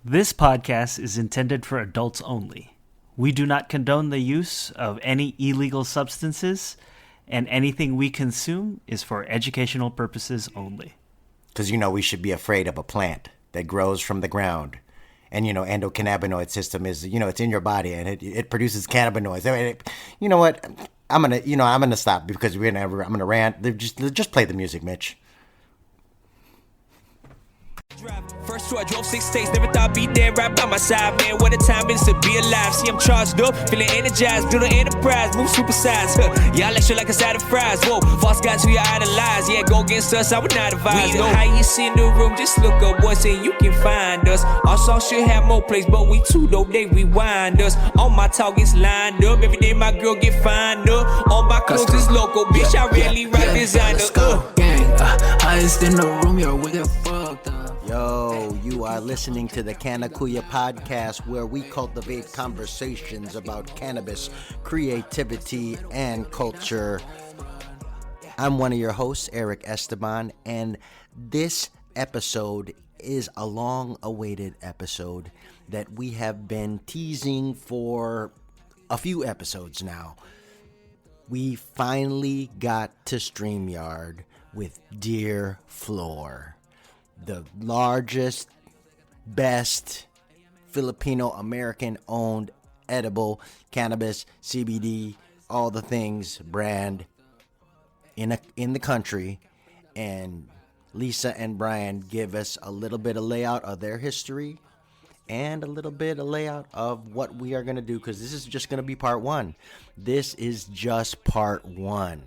This podcast is intended for adults only. We do not condone the use of any illegal substances, and anything we consume is for educational purposes only. Because, we should be afraid of a plant that grows from the ground. And, endocannabinoid system is, it's in your body and it produces cannabinoids. You know what? I'm going to stop because I'm going to rant. Just play the music, Mitch. First two, I drove 6 states, never thought I'd be there right by my side, man. What a time it is to be alive. See, I'm charged up, feeling energized, build an enterprise, move supersize. Y'all let shit like a side of fries. Whoa, false guys who you idolize. Yeah, go against us, I would not advise. We the highest in the room, just look up once and you can find us. Our song should have more plays, but we too dope, they rewind us. All my targets lined up, every day my girl get fined up. All my clothes is local, bitch, I rarely rock designer. Gang, highest in the room, yo, we get fucked up. Yo, you are listening to the Canna Kuyas podcast, where we cultivate conversations about cannabis, creativity, and culture. I'm one of your hosts, Erick Esteban, and this episode is a long-awaited episode that we have been teasing for a few episodes now. We finally got to StreamYard with DEAR FLOR. The largest, best Filipino American owned edible cannabis, CBD, all the things brand in the country. And Lisa and Brian give us a little bit of layout of their history and a little bit of layout of what we are going to do, because this is just going to be part one. This is just part one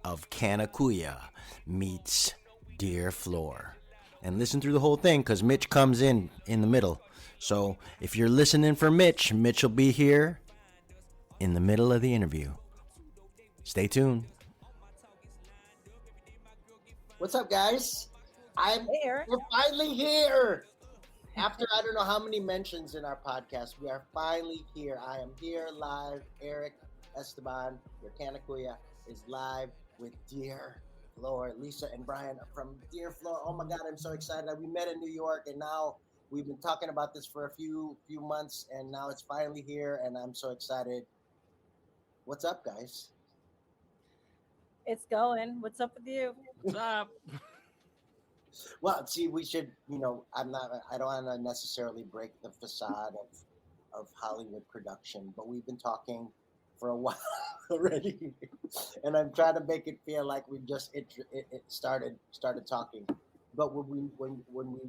of Canna Kuyas meets DEAR FLOR. And listen through the whole thing, because Mitch comes in the middle. So if you're listening for Mitch, Mitch will be here in the middle of the interview. Stay tuned. What's up, guys? Hey, Eric. We're finally here. After I don't know how many mentions in our podcast, we are finally here. I am here live. Erick Esteban, your Canna Kuyas, is live with DEAR FLOR. Lisa and Brian from DEAR FLOR. Oh my God, I'm so excited. We met in New York, and now we've been talking about this for a few months, and now it's finally here, and I'm so excited. What's up, guys? It's going. What's up with you? What's up? Well, see, we should, I don't want to necessarily break the facade of Hollywood production, but we've been talking for a while already, and I'm trying to make it feel like we just started talking. But when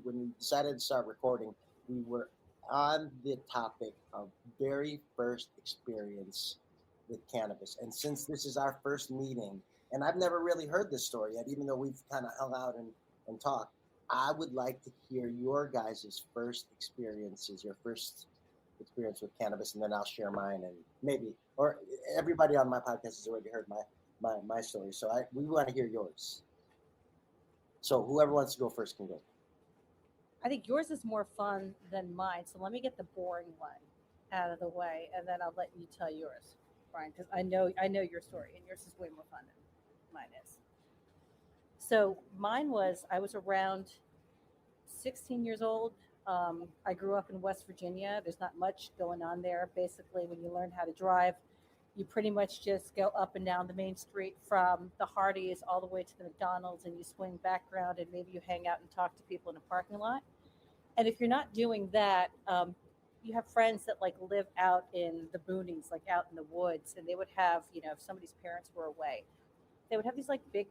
we decided to start recording, we were on the topic of very first experience with cannabis. And since this is our first meeting, and I've never really heard this story yet, even though we've kind of hung out and talked, I would like to hear your guys' first experiences, your first experience with cannabis, and then I'll share mine, and maybe, or everybody on my podcast has already heard my story, so we want to hear yours. So whoever wants to go first can go. I think yours is more fun than mine, so let me get the boring one out of the way, and then I'll let you tell yours, Brian, because I know your story, and yours is way more fun than mine is. So mine was, I was around 16 years old. I grew up in West Virginia. There's not much going on there. Basically, when you learn how to drive, you pretty much just go up and down the main street from the Hardee's all the way to the McDonald's, and you swing back around, and maybe you hang out and talk to people in a parking lot. And if you're not doing that, you have friends that live out in the boonies, out in the woods, and they would have, if somebody's parents were away, they would have these big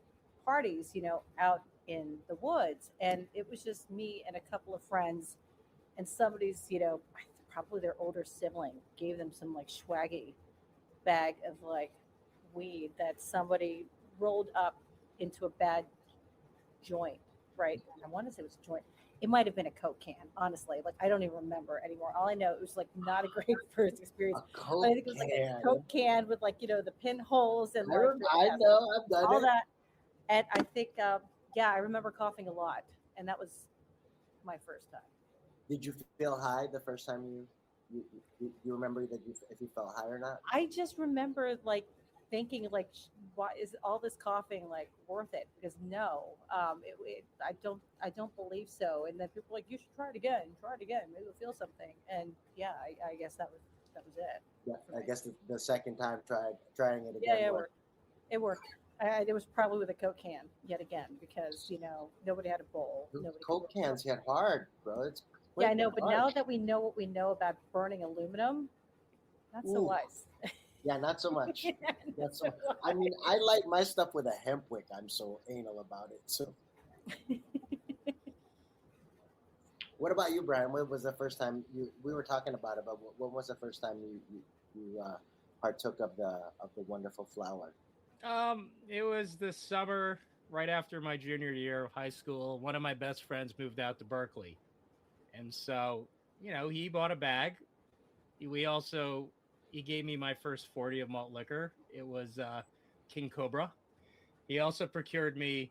parties, out in the woods. And it was just me and a couple of friends, and somebody's, probably their older sibling gave them some swaggy bag of weed that somebody rolled up into a bad joint, right? I want to say it was a joint. It might have been a Coke can, honestly. I don't even remember anymore. All I know, it was not a great first experience. I think it was a Coke can with the pinholes and I know, I've done all it. that. And I think, I remember coughing a lot, and that was my first time. Did you feel high the first time you remember that if you felt high or not? I just remember thinking like, why is all this coughing like worth it? Because no, I don't believe so. And then people are like, you should try it again, maybe you'll feel something. And yeah, I guess that was it. Yeah, I guess the second time trying it again. Yeah, it worked. It worked. It was probably with a Coke can yet again because nobody had a bowl. Coke cans hit hard, bro. It's yeah, I know. But now that we know what we know about burning aluminum, not so wise. Yeah, not so much. Not so much. I mean, I light my stuff with a hemp wick. I'm so anal about it. So, what about you, Brian? When was the first time we were talking about it? But when was the first time you partook of the wonderful flower? It was the summer right after my junior year of high school. One of my best friends moved out to Berkeley, and so he bought a bag. He gave me my first 40 of malt liquor. It was King Cobra. He also procured me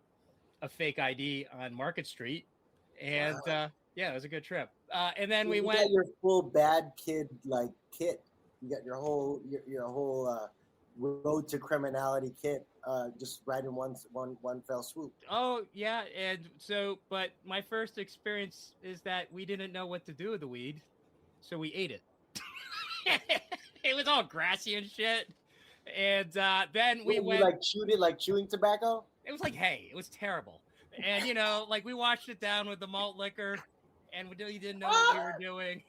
a fake ID on Market Street, and wow. Yeah, it was a good trip. And then you went got your full bad kid like kit. You got your whole road to criminality kit, just right in one fell swoop. Oh yeah, and so, but my first experience is that we didn't know what to do with the weed, so we ate it. It was all grassy and shit, and then we went. You like chewed it like chewing tobacco? It was like hay. It was terrible, and like we washed it down with the malt liquor, and we didn't know what we were doing,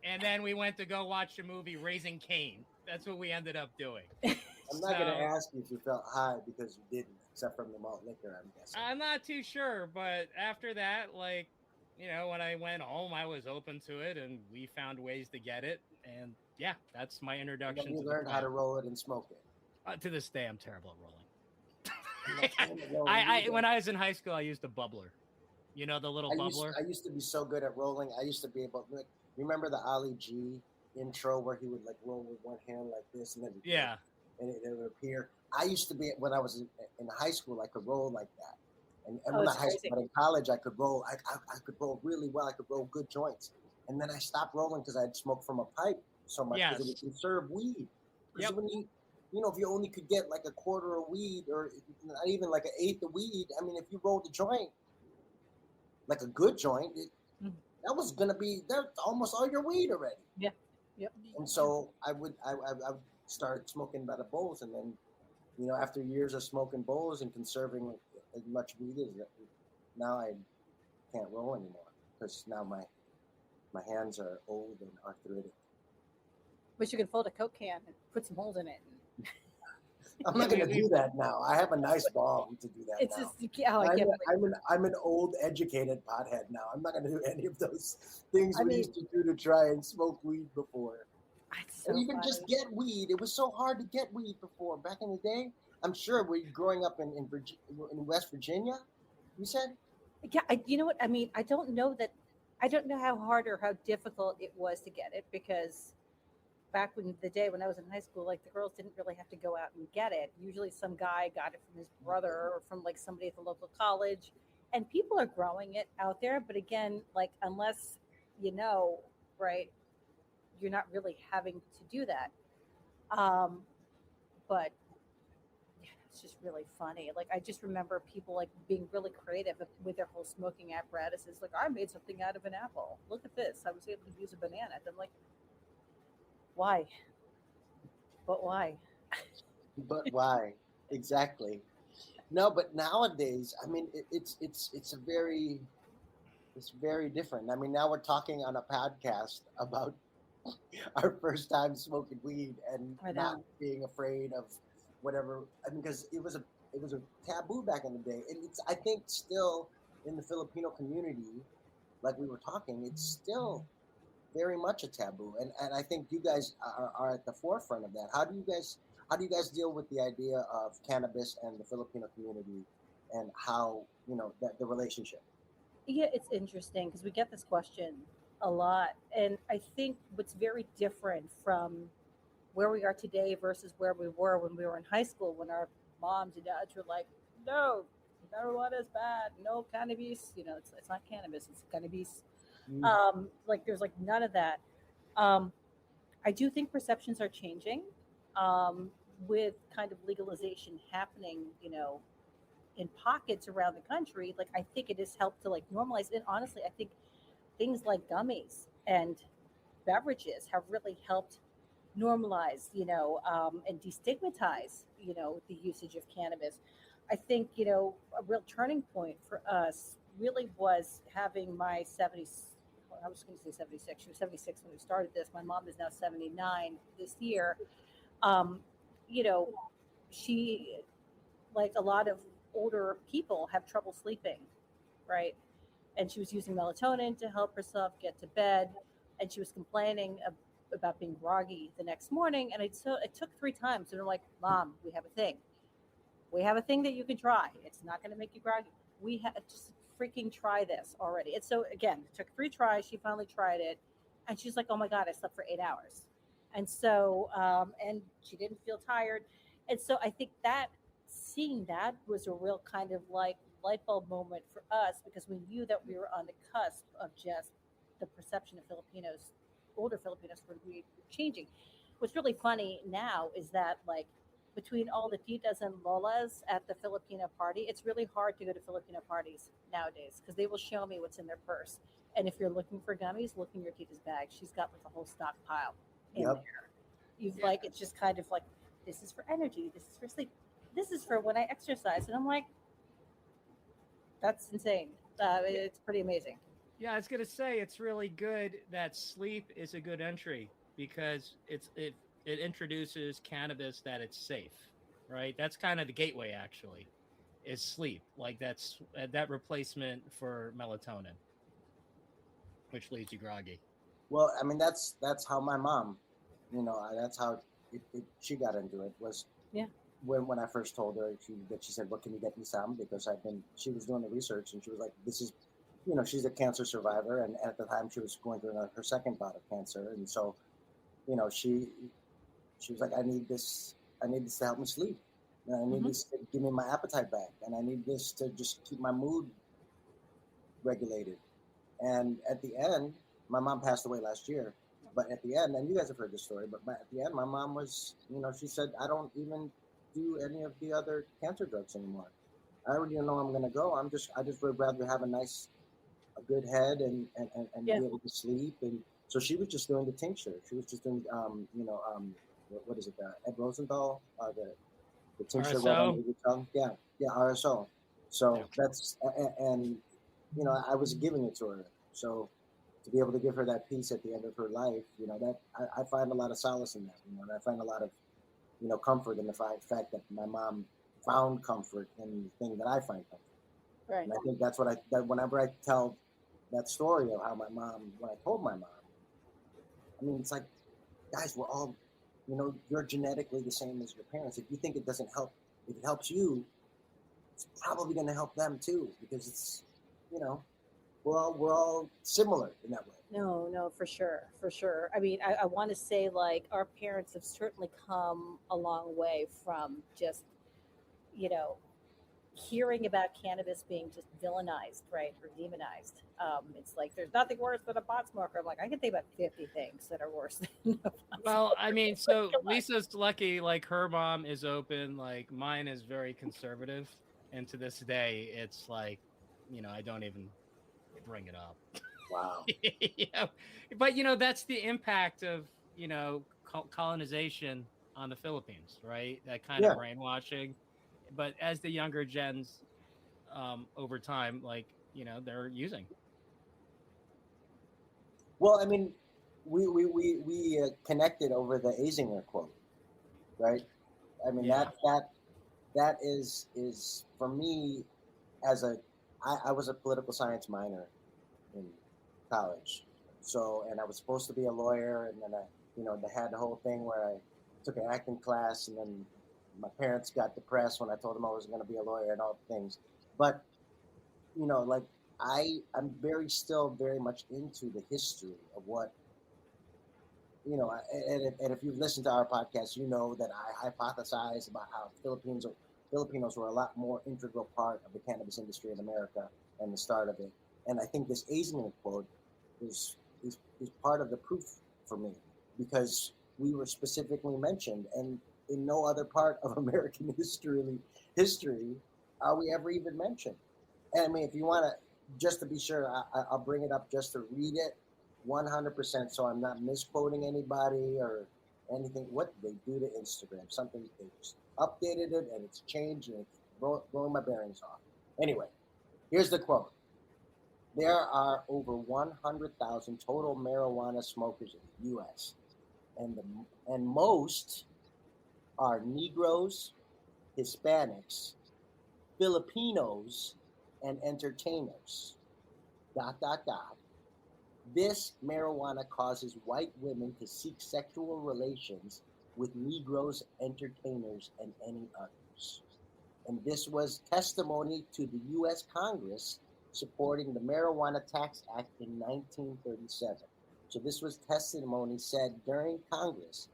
and then we went to go watch the movie Raising Cain. That's what we ended up doing. I'm not going to ask you if you felt high because you didn't, except from the malt liquor, I'm guessing. I'm not too sure, but after that, when I went home, I was open to it, and we found ways to get it, and yeah, that's my introduction. And you learned how to roll it and smoke it. To this day, I'm terrible at rolling. When I was in high school, I used a bubbler. The little bubbler. I used to be so good at rolling. I used to be able to, remember the Ali G intro where he would roll with one hand like this and then and it would appear. I used to be, when I was in high school, I could roll like that. And not high school, but in college, I could roll. I could roll really well. I could roll good joints. And then I stopped rolling because I'd smoke from a pipe so much because it would conserve weed. Because when if you only could get like a quarter of weed or not even like an eighth of weed, I mean, if you rolled a joint, like a good joint, that was going to be, that's almost all your weed already. Yeah. Yep. And so I would start smoking by the bowls, and then, after years of smoking bowls and conserving as much weed as now I can't roll anymore because now my hands are old and arthritic. Wish you could fold a Coke can and put some holes in it. I'm not going to do that now. I have a nice ball to do that. It's now. just I'm an old educated pothead now. I'm not going to do any of those things we used to do to try and smoke weed before. So even just get weed. It was so hard to get weed before back in the day. I'm sure growing up in West Virginia, you said? Yeah, you know what? I mean, I don't know how hard or how difficult it was to get it because back in the day when I was in high school, the girls didn't really have to go out and get it. Usually some guy got it from his brother or from somebody at the local college, and people are growing it out there. But again, unless right, you're not really having to do that. But yeah, it's just really funny. I just remember people being really creative with their whole smoking apparatuses. I made something out of an apple. Look at this. I was able to use a banana. And I'm why? But why? But why? Exactly. No, but nowadays, I mean, it's very different. I mean, now we're talking on a podcast about our first time smoking weed and not being afraid of whatever. I mean, because it was a taboo back in the day, and it's, I think, still in the Filipino community, like we were talking, it's still very much a taboo, and I think you guys are at the forefront of that. How do you guys deal with the idea of cannabis and the Filipino community, and how the relationship? Yeah, it's interesting because we get this question a lot, and I think what's very different from where we are today versus where we were when we were in high school, when our moms and dads were like, "No, marijuana is bad. No cannabis. It's not cannabis. It's cannabis." There's none of that. I do think perceptions are changing. with kind of legalization happening, in pockets around the country, like I think it has helped to like normalize it. Honestly, I think things like gummies and beverages have really helped normalize, and destigmatize, the usage of cannabis. I think, a real turning point for us really was having my 70s. Well, I was going to say 76. She was 76 when we started this. My mom is now 79 this year. Um, you know, she, like a lot of older people, have trouble sleeping, right? And she was using melatonin to help herself get to bed, and she was complaining about being groggy the next morning. And it took 3 times, and I'm like, Mom, we have a thing. We have a thing that you can try. It's not going to make you groggy. We have just freaking try this already. And so again, it took 3 tries. She finally tried it, and she's like, "Oh my God, I slept for 8 hours." And so, and she didn't feel tired. And so I think that seeing that was a real kind of like light bulb moment for us, because we knew that we were on the cusp of just the perception of Filipinos, older Filipinos, were changing. What's really funny now is that, like, between all the titas and lolas at the Filipino party, it's really hard to go to Filipino parties nowadays because they will show me what's in their purse. And if you're looking for gummies, look in your tita's bag. She's got like a whole stockpile in Yep. there. Like, it's just kind of like, this is for energy, this is for sleep, this is for when I exercise. And I'm like, that's insane. It's pretty amazing. Yeah, I was gonna say it's really good that sleep is a good entry because it introduces cannabis that it's safe, right? That's kind of the gateway, actually, is sleep. Like that's that replacement for melatonin, which leaves you groggy. Well, I mean, that's how my mom, that's how she got into it. Was Yeah. When I first told her, she said, "What, can you get me some?" Because she was doing the research, and she was like, "This is," she's a cancer survivor, and at the time she was going through her second bout of cancer, and so, she was like, I need this to help me sleep. And I need this to give me my appetite back. And I need this to just keep my mood regulated. And at the end, my mom passed away last year. But at the end, and you guys have heard this story, but at the end, my mom was, she said, I don't even do any of the other cancer drugs anymore. I already know I'm going to go. I just would rather have a good head and be able to sleep. And so she was just doing the tincture. She was just doing, what is it? Ed Rosenthal, the tincture right under your tongue. Yeah, RSO. So that's and I was giving it to her. So to be able to give her that peace at the end of her life, that I find a lot of solace in that. And I find a lot of comfort in the fact that my mom found comfort in the thing that I find comfort. Right. And I think that's that whenever I tell that story of how my mom, when I told my mom, I mean, it's like, guys, we're all, you're genetically the same as your parents. If you think it doesn't help, if it helps you, it's probably going to help them too, because it's, we're all similar in that way. No, for sure. I mean, I want to say, like, our parents have certainly come a long way from just, hearing about cannabis being just villainized, right, or demonized. It's like, there's nothing worse than a pot smoker. I'm like, I can think about 50 things that are worse than a pot Well, I smoker. mean, so Lisa's lucky, like her mom is open, like mine is very conservative. And to this day, it's like, I don't even bring it up. Wow. But, that's the impact of, colonization on the Philippines, right? That kind of brainwashing. But as the younger gens, over time, like, they're using. Well, I mean, we connected over the Azinger quote, right? I mean, that is for me, I was a political science minor in college, so, and I was supposed to be a lawyer, and then they had the whole thing where I took an acting class, and then my parents got depressed when I told them I was going to be a lawyer and all the things. But like, I'm still very much into the history of what, and if you've listened to our podcast, that I hypothesize about how Filipinos were a lot more integral part of the cannabis industry in America and the start of it. And I think this Asian quote is part of the proof for me, because we were specifically mentioned, and in no other part of American history are we ever even mentioned. And I mean, if you want to, just to be sure, I'll bring it up just to read it 100%, so I'm not misquoting anybody or anything. What did they do to Instagram? Something they just updated it and it's changed and it's blowing my bearings off. Anyway, here's the quote. There are over 100,000 total marijuana smokers in the U.S. and most are Negroes, Hispanics, Filipinos, and entertainers. ... This marijuana causes white women to seek sexual relations with Negroes, entertainers, and any others. And this was testimony to the U.S. Congress supporting the Marijuana Tax Act in 1937. So this was testimony said during Congress.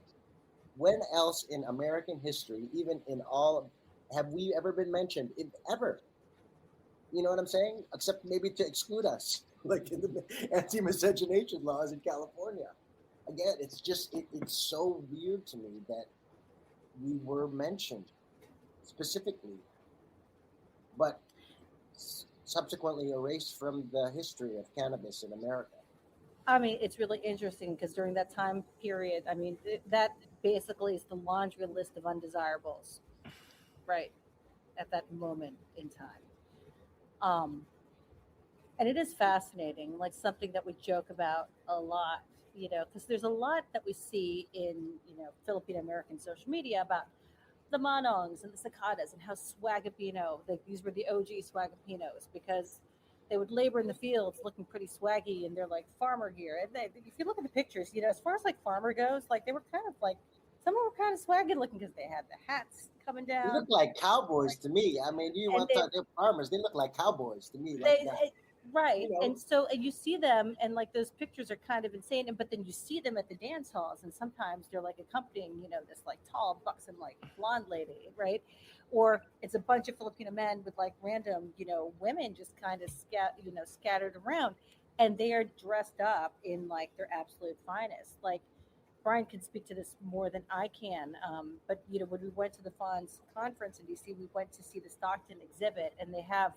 When else in American history, even in all, have we ever been mentioned, if ever? You know what I'm saying? Except maybe to exclude us, like in the anti-miscegenation laws in California. Again, it's just, it's so weird to me that we were mentioned specifically, but subsequently erased from the history of cannabis in America. I mean, it's really interesting because during that time period, I mean, that basically is the laundry list of undesirables, right, at that moment in time. And it is fascinating, like something that we joke about a lot, you know, because there's a lot that we see in, you know, Filipino American social media about the manongs and the cicadas and how swagapino, like these were the OG swagapinos because they would labor in the fields looking pretty swaggy and they're like farmer gear. And they, if you look at the pictures, you know, as far as like farmer goes, like they were kind of like, some of them were kind of swaggy looking because they had the hats coming down. They look like cowboys to me. I mean, you want to talk, they're farmers. They look like cowboys to me. Like that. Right. You know? And so and you see them and like those pictures are kind of insane. But then you see them at the dance halls and sometimes they're like accompanying, you know, this like tall, buxom, like blonde lady, right? Or it's a bunch of Filipino men with like random, you know, women just kind of scattered around. And they are dressed up in like their absolute finest. Like Brian can speak to this more than I can. But, you know, when we went to the Fonz conference in DC, we went to see the Stockton exhibit and they have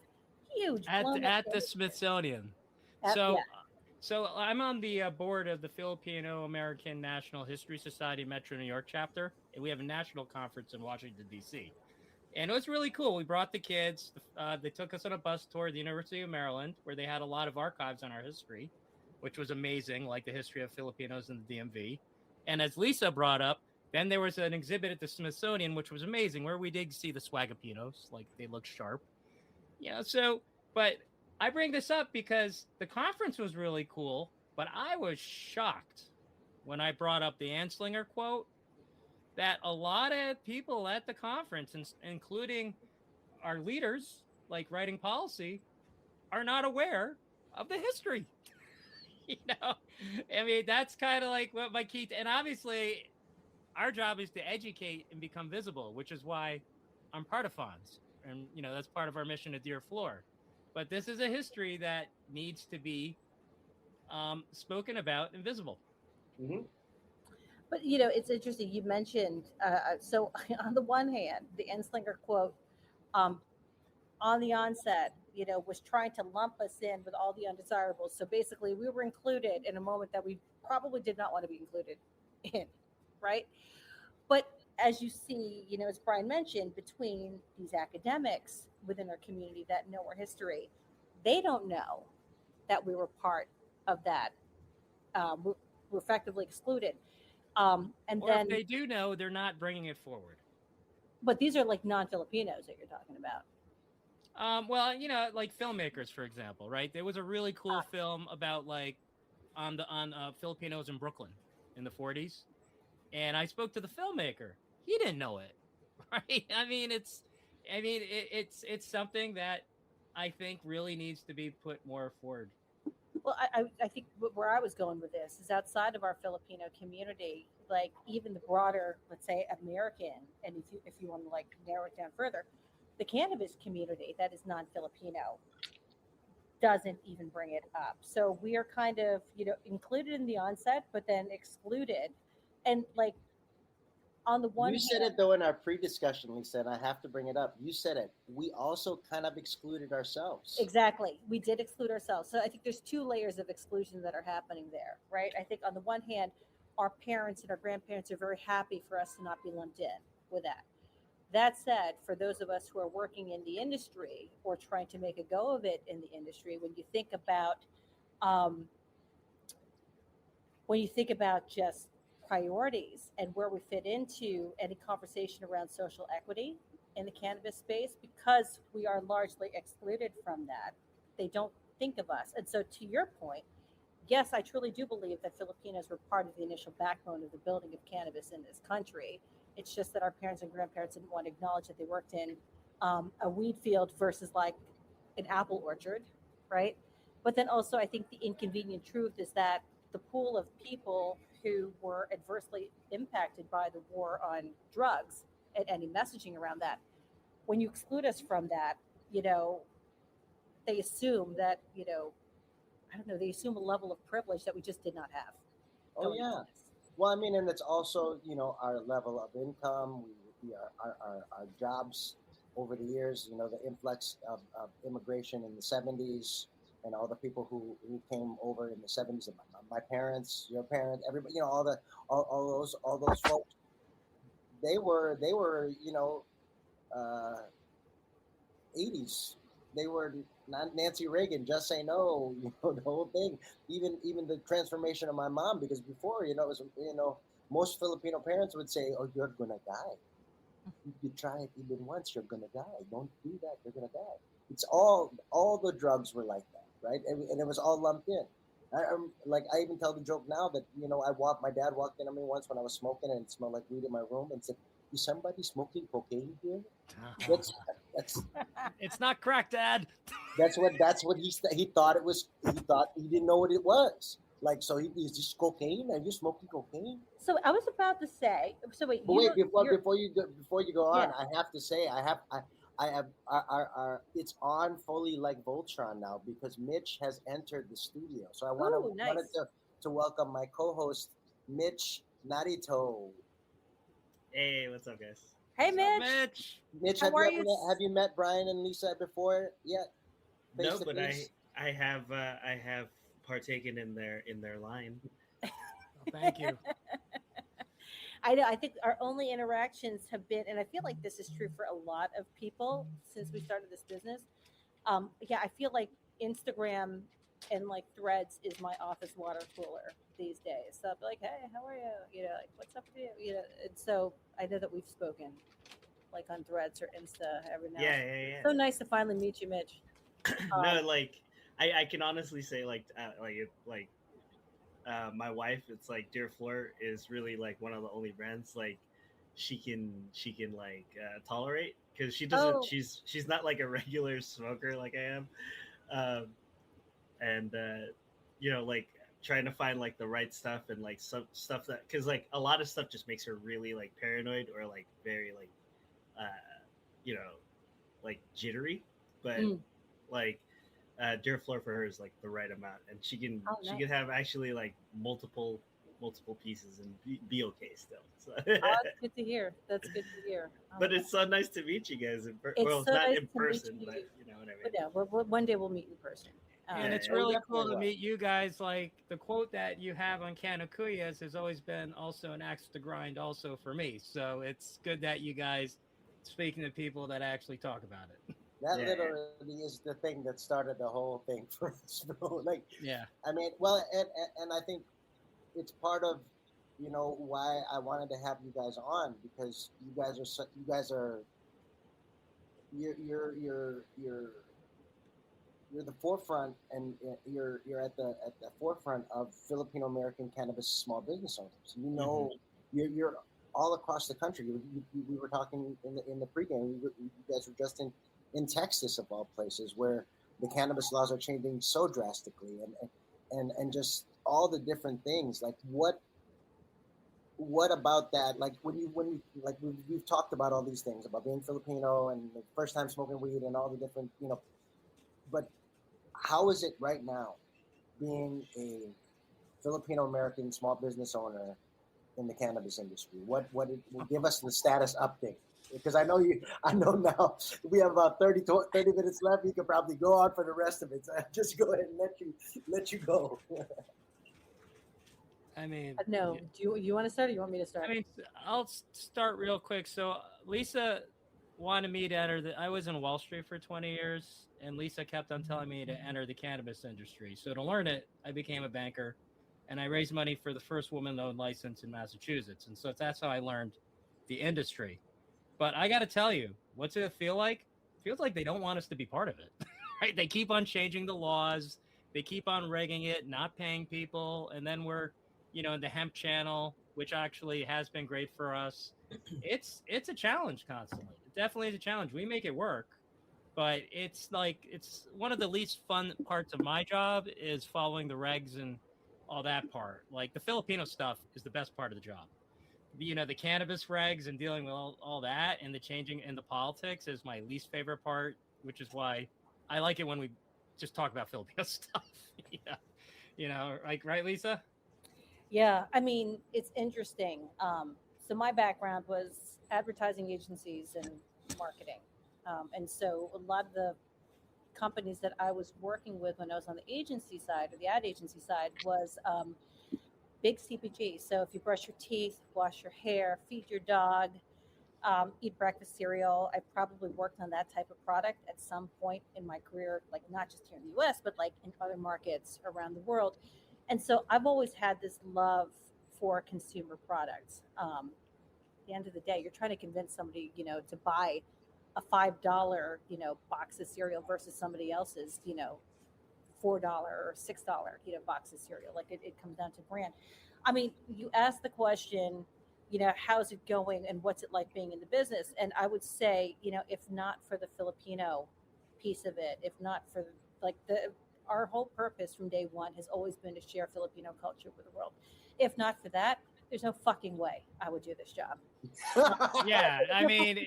huge at the Smithsonian. So I'm on the board of the Filipino American National History Society Metro New York chapter, and we have a national conference in Washington D.C. And it was really cool. We brought the kids. They took us on a bus tour of the University of Maryland, where they had a lot of archives on our history, which was amazing, like the history of Filipinos in the DMV. And as Lisa brought up, then there was an exhibit at the Smithsonian, which was amazing, where we did see the swagapinos, like they look sharp. Yeah, so, but I bring this up because the conference was really cool, but I was shocked when I brought up the Anslinger quote that a lot of people at the conference, including our leaders, like writing policy, are not aware of the history. You know, I mean, that's kind of like what my key, and obviously our job is to educate and become visible, which is why I'm part of Fonz. And, you know, that's part of our mission at DEAR FLOR. But this is a history that needs to be spoken about and visible. Mm-hmm. But, you know, it's interesting. You mentioned, so on the one hand, the Enslinger quote on the onset, you know, was trying to lump us in with all the undesirables. So basically we were included in a moment that we probably did not want to be included in, right? But as you see, you know, as Brian mentioned, between these academics within our community that know our history, they don't know that we were part of that. We're effectively excluded. And or then if they do know, they're not bringing it forward. But these are like non-Filipinos that you're talking about. Well, you know, like filmmakers, for example, right? There was a really cool film about like on Filipinos in Brooklyn in the 40s. And I spoke to the filmmaker. He didn't know it, right? I mean, it's something that I think really needs to be put more forward. Well, I think where I was going with this is outside of our Filipino community, like even the broader, let's say, American, and if you want to like narrow it down further, the cannabis community that is non-Filipino doesn't even bring it up. So we are kind of, you know, included in the onset, but then excluded. And like on the one You said hand, it though in our pre-discussion, Lisa, and I have to bring it up. You said it. We also kind of excluded ourselves. exactly, we did exclude ourselves. So I think there's two layers of exclusion that are happening there, right? I think on the one hand, our parents and our grandparents are very happy for us to not be lumped in with that. That said, for those of us who are working in the industry or trying to make a go of it in the industry, um, when you think about just priorities and where we fit into any conversation around social equity in the cannabis space, because we are largely excluded from that, they don't think of us. And so, to your point, yes, I truly do believe that Filipinos were part of the initial backbone of the building of cannabis in this country. It's just that our parents and grandparents didn't want to acknowledge that they worked in a weed field versus like an apple orchard, right? But then also, I think the inconvenient truth is that the pool of people who were adversely impacted by the war on drugs and any messaging around that, when you exclude us from that, you know, they assume that, you know, I don't know, they assume a level of privilege that we just did not have. Oh yeah. Well, I mean, and it's also, you know, our level of income, our jobs over the years, you know, the influx of immigration in the 70s and all the people who came over in the 70s, my parents, your parents, everybody, you know, all those folks, they were, you know, 80s. They were not Nancy Reagan, just say no, you know, the whole thing. Even the transformation of my mom, because before, you know, it was, you know, most Filipino parents would say, "Oh, you're gonna die. If you try it even once, you're gonna die. Don't do that. You're gonna die." It's all the drugs were like that, right? And it was all lumped in. Like I even tell the joke now that, you know, my dad walked in on me once when I was smoking and it smelled like weed in my room and said, "Is somebody smoking cocaine here?" That's It's not crack, Dad. That's what he thought it was. He thought he didn't know what it was. Like, so is this cocaine? Are you smoking cocaine? So I was about to say. So wait, But wait, before you go on, Yeah. I have to say I have our it's on fully like Voltron now because Mitch has entered the studio. So I Ooh, nice. wanted to welcome my co-host Mitch Narito. Hey, what's up, guys? Hey, What's up, Mitch. Mitch? Mitch, How are you? have you met Brian and Lisa before yet? No, Face to but face? I have partaken in their line. Oh, thank you. I know. I think our only interactions have been, and I feel like this is true for a lot of people since we started this business. Yeah, I feel like Instagram and like Threads is my office water cooler these days. So I'll be like, "Hey, how are you? You know, like, what's up with you?" You know, and so I know that we've spoken like on Threads or Insta every now. Yeah. So nice to finally meet you, Mitch. No, like I can honestly say my wife, it's like DEAR FLOR is really like one of the only brands like she can like tolerate because she doesn't Oh. she's not like a regular smoker like I am, um, and you know, like trying to find like the right stuff and like some stuff that because like a lot of stuff just makes her really like paranoid or like very like you know, like jittery, but like DEAR FLOR for her is like the right amount, and she can have actually like multiple pieces and be okay still. So. Oh, that's good to hear. That's good to hear. But it's so nice to meet you guys in person. Well, so not nice in to meet person, you. but you know what I mean. But yeah, one day we'll meet in person. And it's Yeah. really Oh, cool to definitely. meet you guys. Like the quote that you have on Canna Kuyas has always been also an axe to grind also for me. So it's good that you guys speaking to people that actually talk about it. That Yeah. literally is the thing that started the whole thing for us, bro. Like, Yeah. I mean, well, and I think it's part of, you know, why I wanted to have you guys on because you guys are you're the forefront and you're at the forefront of Filipino American cannabis small business owners. You know, you're all across the country. We were talking in the pregame. You guys were just in Texas of all places, where the cannabis laws are changing so drastically, and just all the different things. Like what about that? Like when you like we've talked about all these things about being Filipino and the first time smoking weed and all the different, you know, but how is it right now being a Filipino American small business owner in the cannabis industry? What give us the status update? Because I know now we have about 30 minutes left. We could probably go on for the rest of it. So just go ahead and let you go. I mean, No, do you want to start or you want me to start? I mean, I'll start real quick. So Lisa wanted me to enter I was in Wall Street for 20 years, and Lisa kept on telling me to enter the cannabis industry. So to learn it, I became a banker, and I raised money for the first woman-owned license in Massachusetts. And so that's how I learned the industry. But I got to tell you, what's it feel like? It feels like they don't want us to be part of it, right? They keep on changing the laws. They keep on rigging it, not paying people. And then we're, in the hemp channel, which actually has been great for us. It's a challenge constantly. It definitely is a challenge. We make it work, but it's one of the least fun parts of my job is following the regs and all that part. Like the Filipino stuff is the best part of the job. The cannabis regs and dealing with all that and the changing in the politics is my least favorite part, which is why I like it when we just talk about Filipino stuff. Right, Lisa? Yeah, I mean, it's interesting. So my background was advertising agencies and marketing. And so a lot of the companies that I was working with when I was on the agency side or the ad agency side was big CPG. So if you brush your teeth, wash your hair, feed your dog, eat breakfast cereal, I probably worked on that type of product at some point in my career, like not just here in the US, but like in other markets around the world. And so I've always had this love for consumer products. At the end of the day, you're trying to convince somebody, to buy a $5, box of cereal versus somebody else's, $4 or $6, box of cereal. Like it comes down to brand. I mean, you ask the question, how's it going and what's it like being in the business? And I would say, if not for the Filipino piece of it, if not for our whole purpose from day one has always been to share Filipino culture with the world. If not for that, there's no fucking way I would do this job. Yeah, I mean,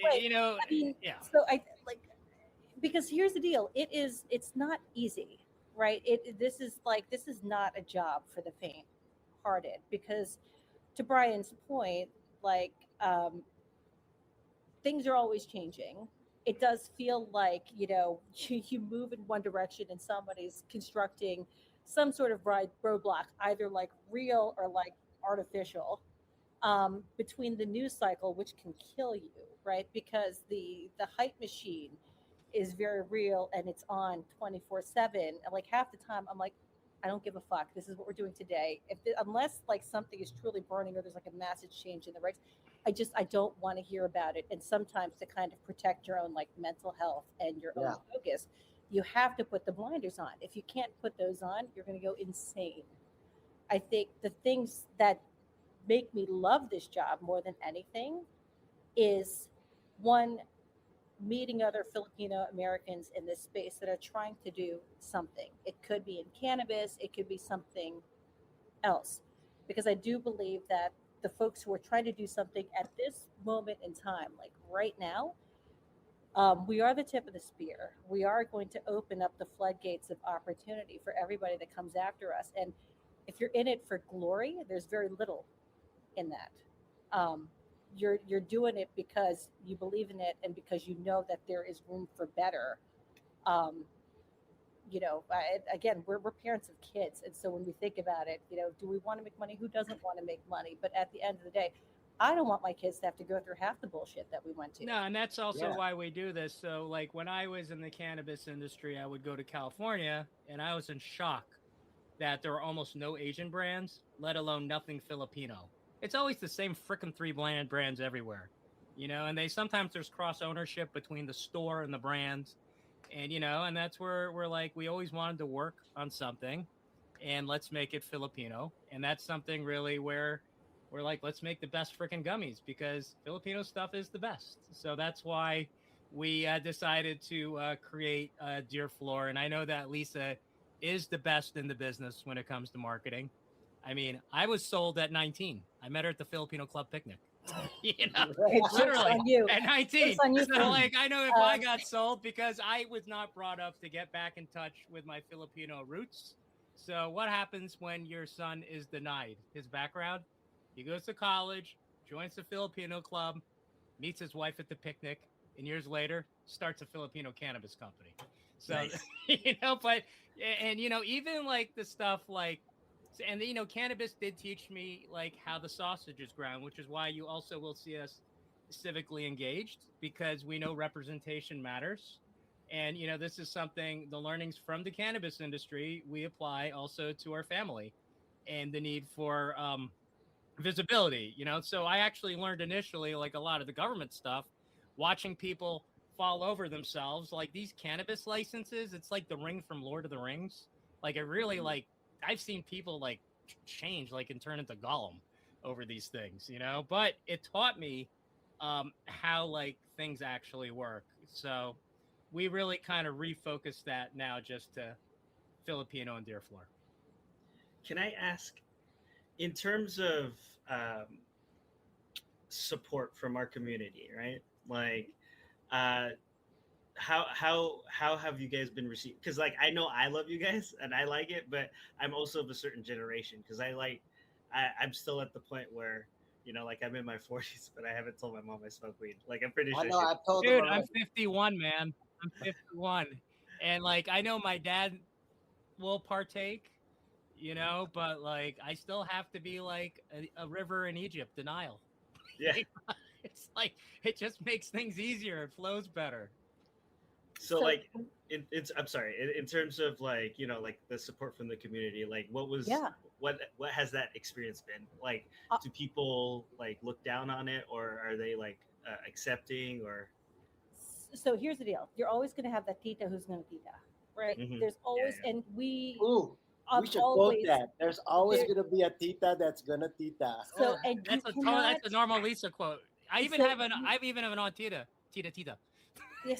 yeah. So because here's the deal. It's not easy, right? This is not a job for the faint-hearted, because to Brian's point, things are always changing. It does feel like, you move in one direction and somebody's constructing some sort of roadblock, either like real or like artificial, between the news cycle, which can kill you, right? Because the hype machine is very real and it's on 24/7. And like half the time I'm like, I don't give a fuck. This is what we're doing today. Unless like something is truly burning or there's like a massive change in the regs, I don't want to hear about it. And sometimes to kind of protect your own like mental health and your own focus, you have to put the blinders on. If you can't put those on, you're going to go insane. I think the things that make me love this job more than anything is, one, meeting other Filipino Americans in this space that are trying to do something. It could be in cannabis, it could be something else. Because I do believe that the folks who are trying to do something at this moment in time, like right now, we are the tip of the spear. We are going to open up the floodgates of opportunity for everybody that comes after us. And if you're in it for glory, there's very little in that. You're doing it because you believe in it and because you know that there is room for better. Again, we're parents of kids, and so when we think about it, do we want to make money? Who doesn't want to make money? But at the end of the day, I don't want my kids to have to go through half the bullshit that we went to. No, and that's also why we do this. So, like when I was in the cannabis industry, I would go to California, and I was in shock that there were almost no Asian brands, let alone nothing Filipino. It's always the same frickin' 3 brands everywhere, and sometimes there's cross ownership between the store and the brands. And, and that's where we always wanted to work on something and let's make it Filipino. And that's something really where we're like, let's make the best freaking gummies because Filipino stuff is the best. So that's why we decided to create DEAR FLOR. And I know that Lisa is the best in the business when it comes to marketing. I mean, I was sold at 19. I met her at the Filipino Club picnic. Literally at 19. So I know if I got sold because I was not brought up to get back in touch with my Filipino roots. So what happens when your son is denied his background? He goes to college, joins the Filipino club, meets his wife at the picnic, and years later starts a Filipino cannabis company. So, Nice. but even like the stuff like, and cannabis did teach me like how the sausage is ground, which is why you also will see us civically engaged, because we know representation matters. And this is something, the learnings from the cannabis industry we apply also to our family, and the need for visibility. So I actually learned initially like a lot of the government stuff, watching people fall over themselves. Like these cannabis licenses, it's like the ring from Lord of the Rings. Like it really, like I've seen people like change, like, and turn into Gollum over these things, but it taught me how like things actually work. So we really kind of refocus that now just to Filipino and DEAR FLOR. Can I ask, in terms of support from our community, right? Like, how have you guys been received? Because like I know I love you guys and I like it, but I'm also of a certain generation, because I'm still at the point where like I'm in my 40s, but I haven't told my mom I smoke weed. Like I'm pretty I sure. know. I've told Dude, them I'm already. 51, man. I'm 51, and like I know my dad will partake, but like I still have to be like a river in Egypt, denial. Yeah. It's like it just makes things easier. It flows better. So like, I'm sorry. In terms of like like the support from the community, like what has that experience been like? Do people like look down on it, or are they like accepting? Or So here's the deal: you're always going to have that tita who's going to tita, right? Mhm. There's always, Yeah. and we Ooh, we should quote always. that. There's always there- gonna be a tita that's gonna tita. So and you That's cannot. that's a normal Lisa quote. I even So have an on Tita. Yeah,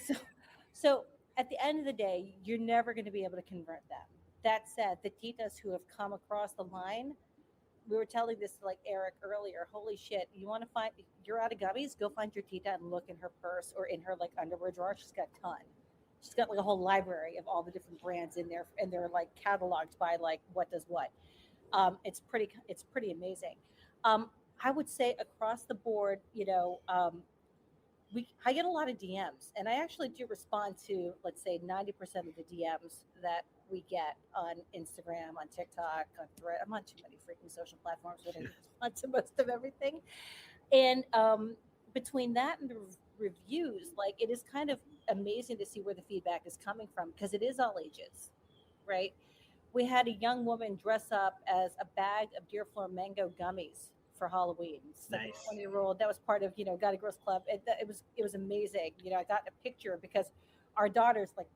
so at the end of the day, you're never going to be able to convert them. That said, the titas who have come across the line, we were telling this to like Eric earlier. Holy shit! You're out of gummies. Go find your tita and look in her purse or in her like underwear drawer. She's got a ton. She's got like a whole library of all the different brands in there, and they're like cataloged by like what does what. It's pretty amazing. I would say across the board, I get a lot of DMs, and I actually do respond to, let's say, 90% of the DMs that we get on Instagram, on TikTok, on Thread. I'm on too many freaking social platforms, but I respond to most of everything. And between that and the reviews, like it is kind of amazing to see where the feedback is coming from, because it is all ages, right? We had a young woman dress up as a bag of DEAR FLOR mango gummies for Halloween. It's like Nice. a 20-year-old. That was part of Guy Girls Club. It was amazing. I got a picture because our daughter's like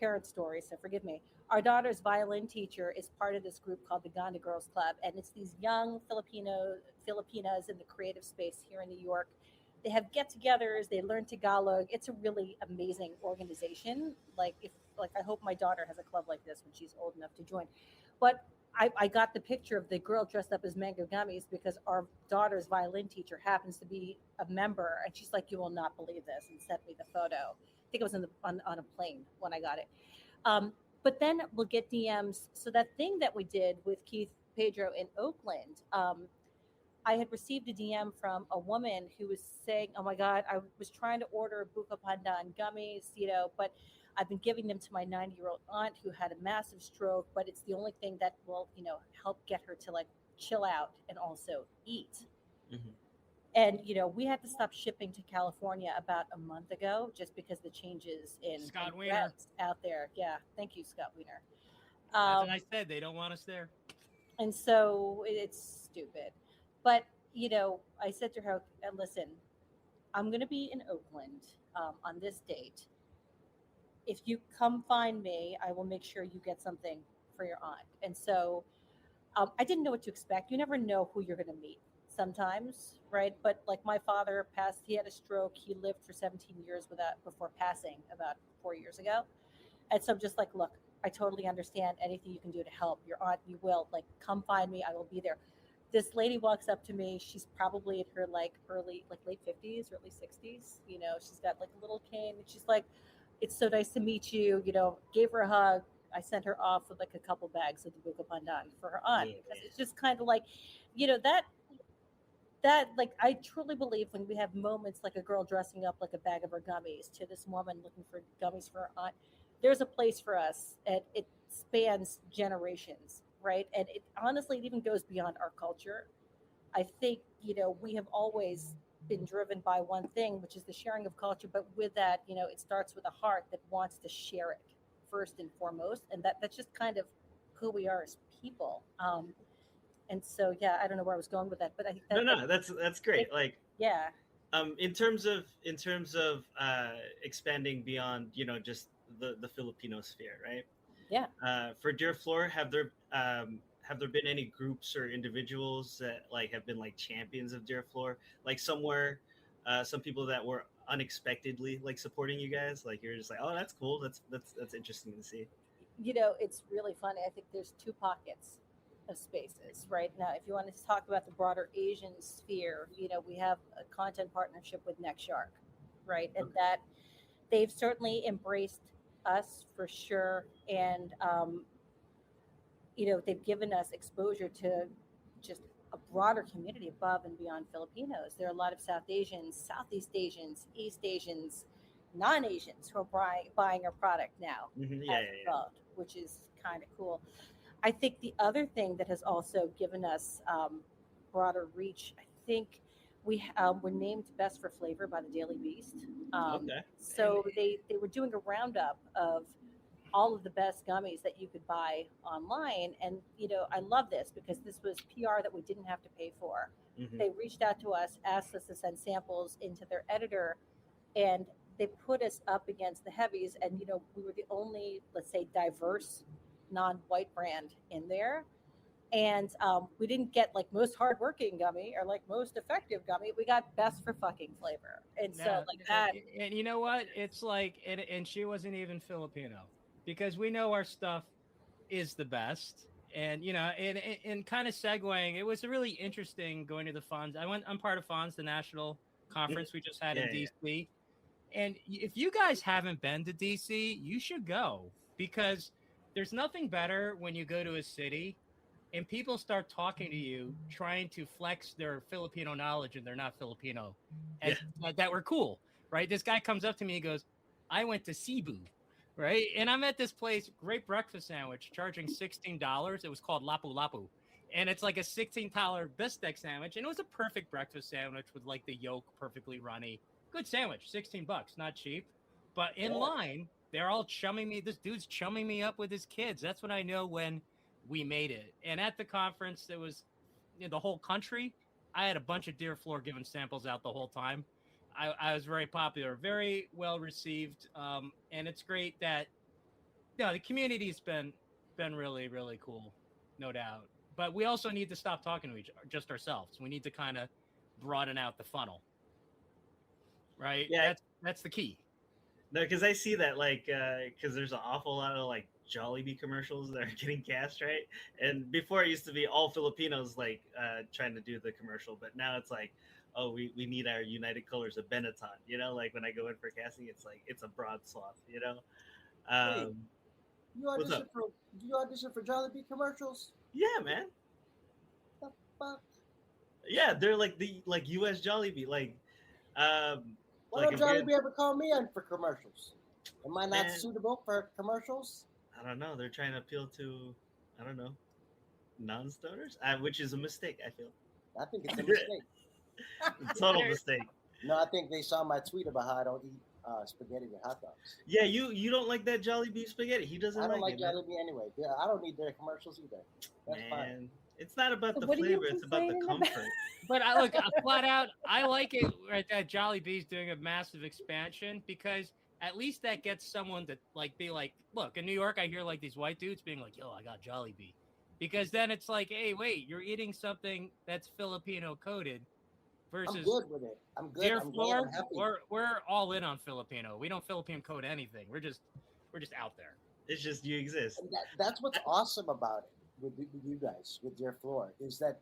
parent story, so forgive me. Our daughter's violin teacher is part of this group called the Ganda Girls Club, and it's these young Filipinas in the creative space here in New York. They have get-togethers. They learn Tagalog. It's a really amazing organization. I hope my daughter has a club like this when she's old enough to join. But I got the picture of the girl dressed up as mango gummies because our daughter's violin teacher happens to be a member, and she's like, "You will not believe this," and sent me the photo. I think it was on a plane when I got it. But then we'll get DMs. So that thing that we did with Keith Pedro in Oakland, I had received a DM from a woman who was saying, "Oh my God, I was trying to order buko pandan gummies, but I've been giving them to my 90-year-old aunt who had a massive stroke, but it's the only thing that will, help get her to like chill out and also eat." Mhm. And, we had to stop shipping to California about a month ago just because the changes in Scott Wiener. rents out there. Yeah. Thank you, Scott Wiener. As I said, they don't want us there. And so it's stupid. But, I said to her, "Listen, I'm going to be in Oakland on this date. If you come find me, I will make sure you get something for your aunt." And so I didn't know what to expect. You never know who you're going to meet sometimes, right? But like my father passed, he had a stroke. He lived for 17 years before passing about 4 years ago. And so I'm just like, look, I totally understand anything you can do to help your aunt. You will, like, come find me. I will be there. This lady walks up to me. She's probably in her late 50s, early 60s. She's got like a little cane, and she's like, "It's so nice to meet you." Gave her a hug. I sent her off with like a couple bags of the buko pandan for her aunt, because it's just kind of like you know like I truly believe when we have moments like a girl dressing up like a bag of her gummies to this woman looking for gummies for her aunt, there's a place for us, and it spans generations, right? And it honestly, it even goes beyond our culture. I think, we have always been driven by one thing, which is the sharing of culture. But with that, it starts with a heart that wants to share it first and foremost. And that's just kind of who we are as people. And so, yeah, I don't know where I was going with that, but I think No, that's great. Like, yeah, in terms of expanding beyond, just the Filipino sphere, right? yeah. For Dear Floor, have there been any groups or individuals that like have been like champions of Dear Floor? Like somewhere, some people that were unexpectedly like supporting you guys. Like you're just like, oh, that's cool. That's interesting to see. It's really funny. I think there's two pockets of spaces right now. If you want to talk about the broader Asian sphere, we have a content partnership with Neck Shark, right? And that they've certainly embraced us for sure. And, they've given us exposure to just a broader community above and beyond Filipinos. There are a lot of South Asians, Southeast Asians, East Asians, non-Asians who are buying our product now, Yeah. which is kind of cool. I think the other thing that has also given us broader reach, I think we were named Best for Flavor by the Daily Beast. Okay. So they were doing a roundup of all of the best gummies that you could buy online. And, I love this because this was PR that we didn't have to pay for. Mhm. They reached out to us, asked us to send samples into their editor, and they put us up against the heavies. And, we were the only, let's say, diverse non-white brand in there. And we didn't get like most hardworking gummy or like most effective gummy. We got best for fucking flavor. And so like that. And you know what? It's like, and she wasn't even Filipino, because we know our stuff is the best. And, and kind of segueing, it was really interesting going to the Fonz. I'm part of Fonz, the national conference we just had in DC. And if you guys haven't been to DC, you should go, because there's nothing better when you go to a city and people start talking to you, trying to flex their Filipino knowledge, and they're not Filipino, that we're cool, right? This guy comes up to me and goes, I went to Cebu, right? And I'm at this place, great breakfast sandwich, charging $16. It was called Lapu Lapu. And it's like a $16 bistek sandwich. And it was a perfect breakfast sandwich with like the yolk perfectly runny. Good sandwich, $16, not cheap. But in line, they're all chumming me. This dude's chumming me up with his kids. That's when I know when we made it. And at the conference, there was the whole country. I had a bunch of Dear Floor giving samples out the whole time. I was very popular, very well received. And it's great that the community's been really, really cool, no doubt. But we also need to stop talking to just ourselves. We need to kind of broaden out the funnel. Right? Yeah. That's the key. No, because I see that because there's an awful lot of like Jollibee commercials that are getting cast, right? And before it used to be all Filipinos trying to do the commercial, but now it's like, oh, we need our United Colors of Benetton, like when I go in for casting, it's like it's a broad swath, Hey, do you audition for Jollibee commercials? Yeah, man. The fuck? Yeah, they're like the US Jollibee, Why don't Jollibee ever call me in for commercials? Am I not suitable for commercials? I don't know. They're trying to appeal to, I don't know, non-stoners, which is a mistake, I feel. I think it's a mistake. Total mistake. No, I think they saw my tweet about how I don't eat spaghetti with hot dogs. Yeah, you don't like that Jollibee spaghetti. He doesn't. I don't like it, Jollibee anyway. Yeah, I don't need their commercials either. That's fine. It's not about the flavor; it's about the comfort. But I flat out, I like it that Jollibee's doing a massive expansion, because at least that gets someone to be like, look, in New York, I hear like these white dudes being like, yo, I got Jollibee. Because then it's like, hey, wait, you're eating something that's Filipino coded versus. I'm good with it. I'm good. Dear I'm Floor, happy. we're all in on Filipino. We don't Filipino code anything. We're just out there. It's just you exist. And that's what's awesome about it with you guys, with Dear Floor, is that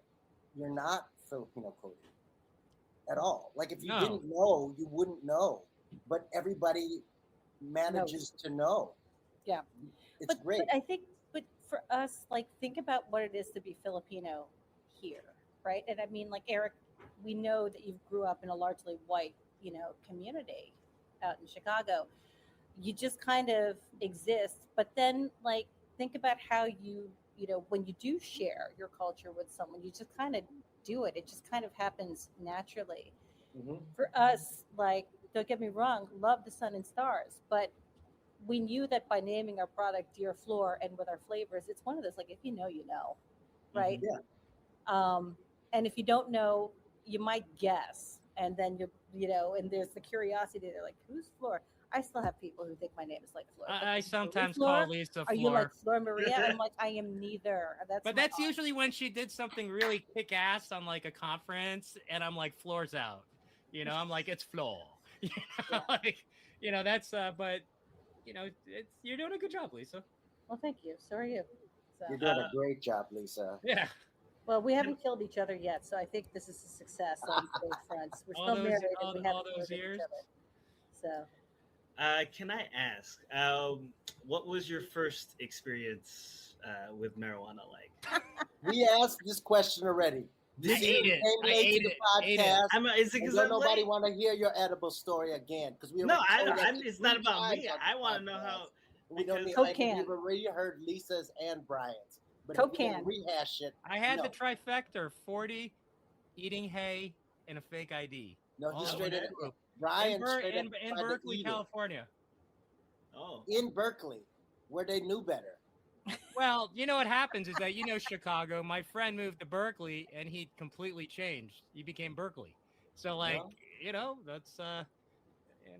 you're not Filipino coded at all. Like if you didn't know, you wouldn't know. But everybody manages to know. Yeah. It's great. But I think, for us, think about what it is to be Filipino here. right? And I mean, like Eric, we know that you grew up in a largely white, community out in Chicago. You just kind of exist, but then like think about how when you do share your culture with someone, you just kind of do it. It just kind of happens naturally. Mm-hmm. For us, like, don't get me wrong, love the sun and stars, but we knew that by naming our product Dear Floor and with our flavors, it's one of those, like, if you know, right? Yeah. And if you don't know, you might guess, and then and there's the curiosity. They're like, who's Floor? I still have people who think my name is like Floor. I sometimes Floor? call Lisa Floor. Are you like Flor Maria? I'm like, I am neither. That's usually when she did something really kick ass on like a conference, and I'm like, Floor's out. I'm like, it's Floor. That's but you're doing a good job, Lisa. Well, thank you. So are you. So. You're doing a great job, Lisa. Yeah. Well, we haven't killed each other yet, so I think this is a success on both fronts. We're still married, and we haven't killed each other. So. Can I ask, what was your first experience with marijuana like? We asked this question already. I ate it. Is it because nobody want to hear your edible story again? Because we it's not about me. I want to know how. We don't need. We've already heard Lisa's and Brian's. But if we can rehash it. I had the trifecta: 40, eating hay, and a fake ID. No, just straight in. Brian in Berkeley, California. Oh, in Berkeley, where they knew better. Well, what happens is that Chicago. My friend moved to Berkeley, and he completely changed. He became Berkeley. So, that's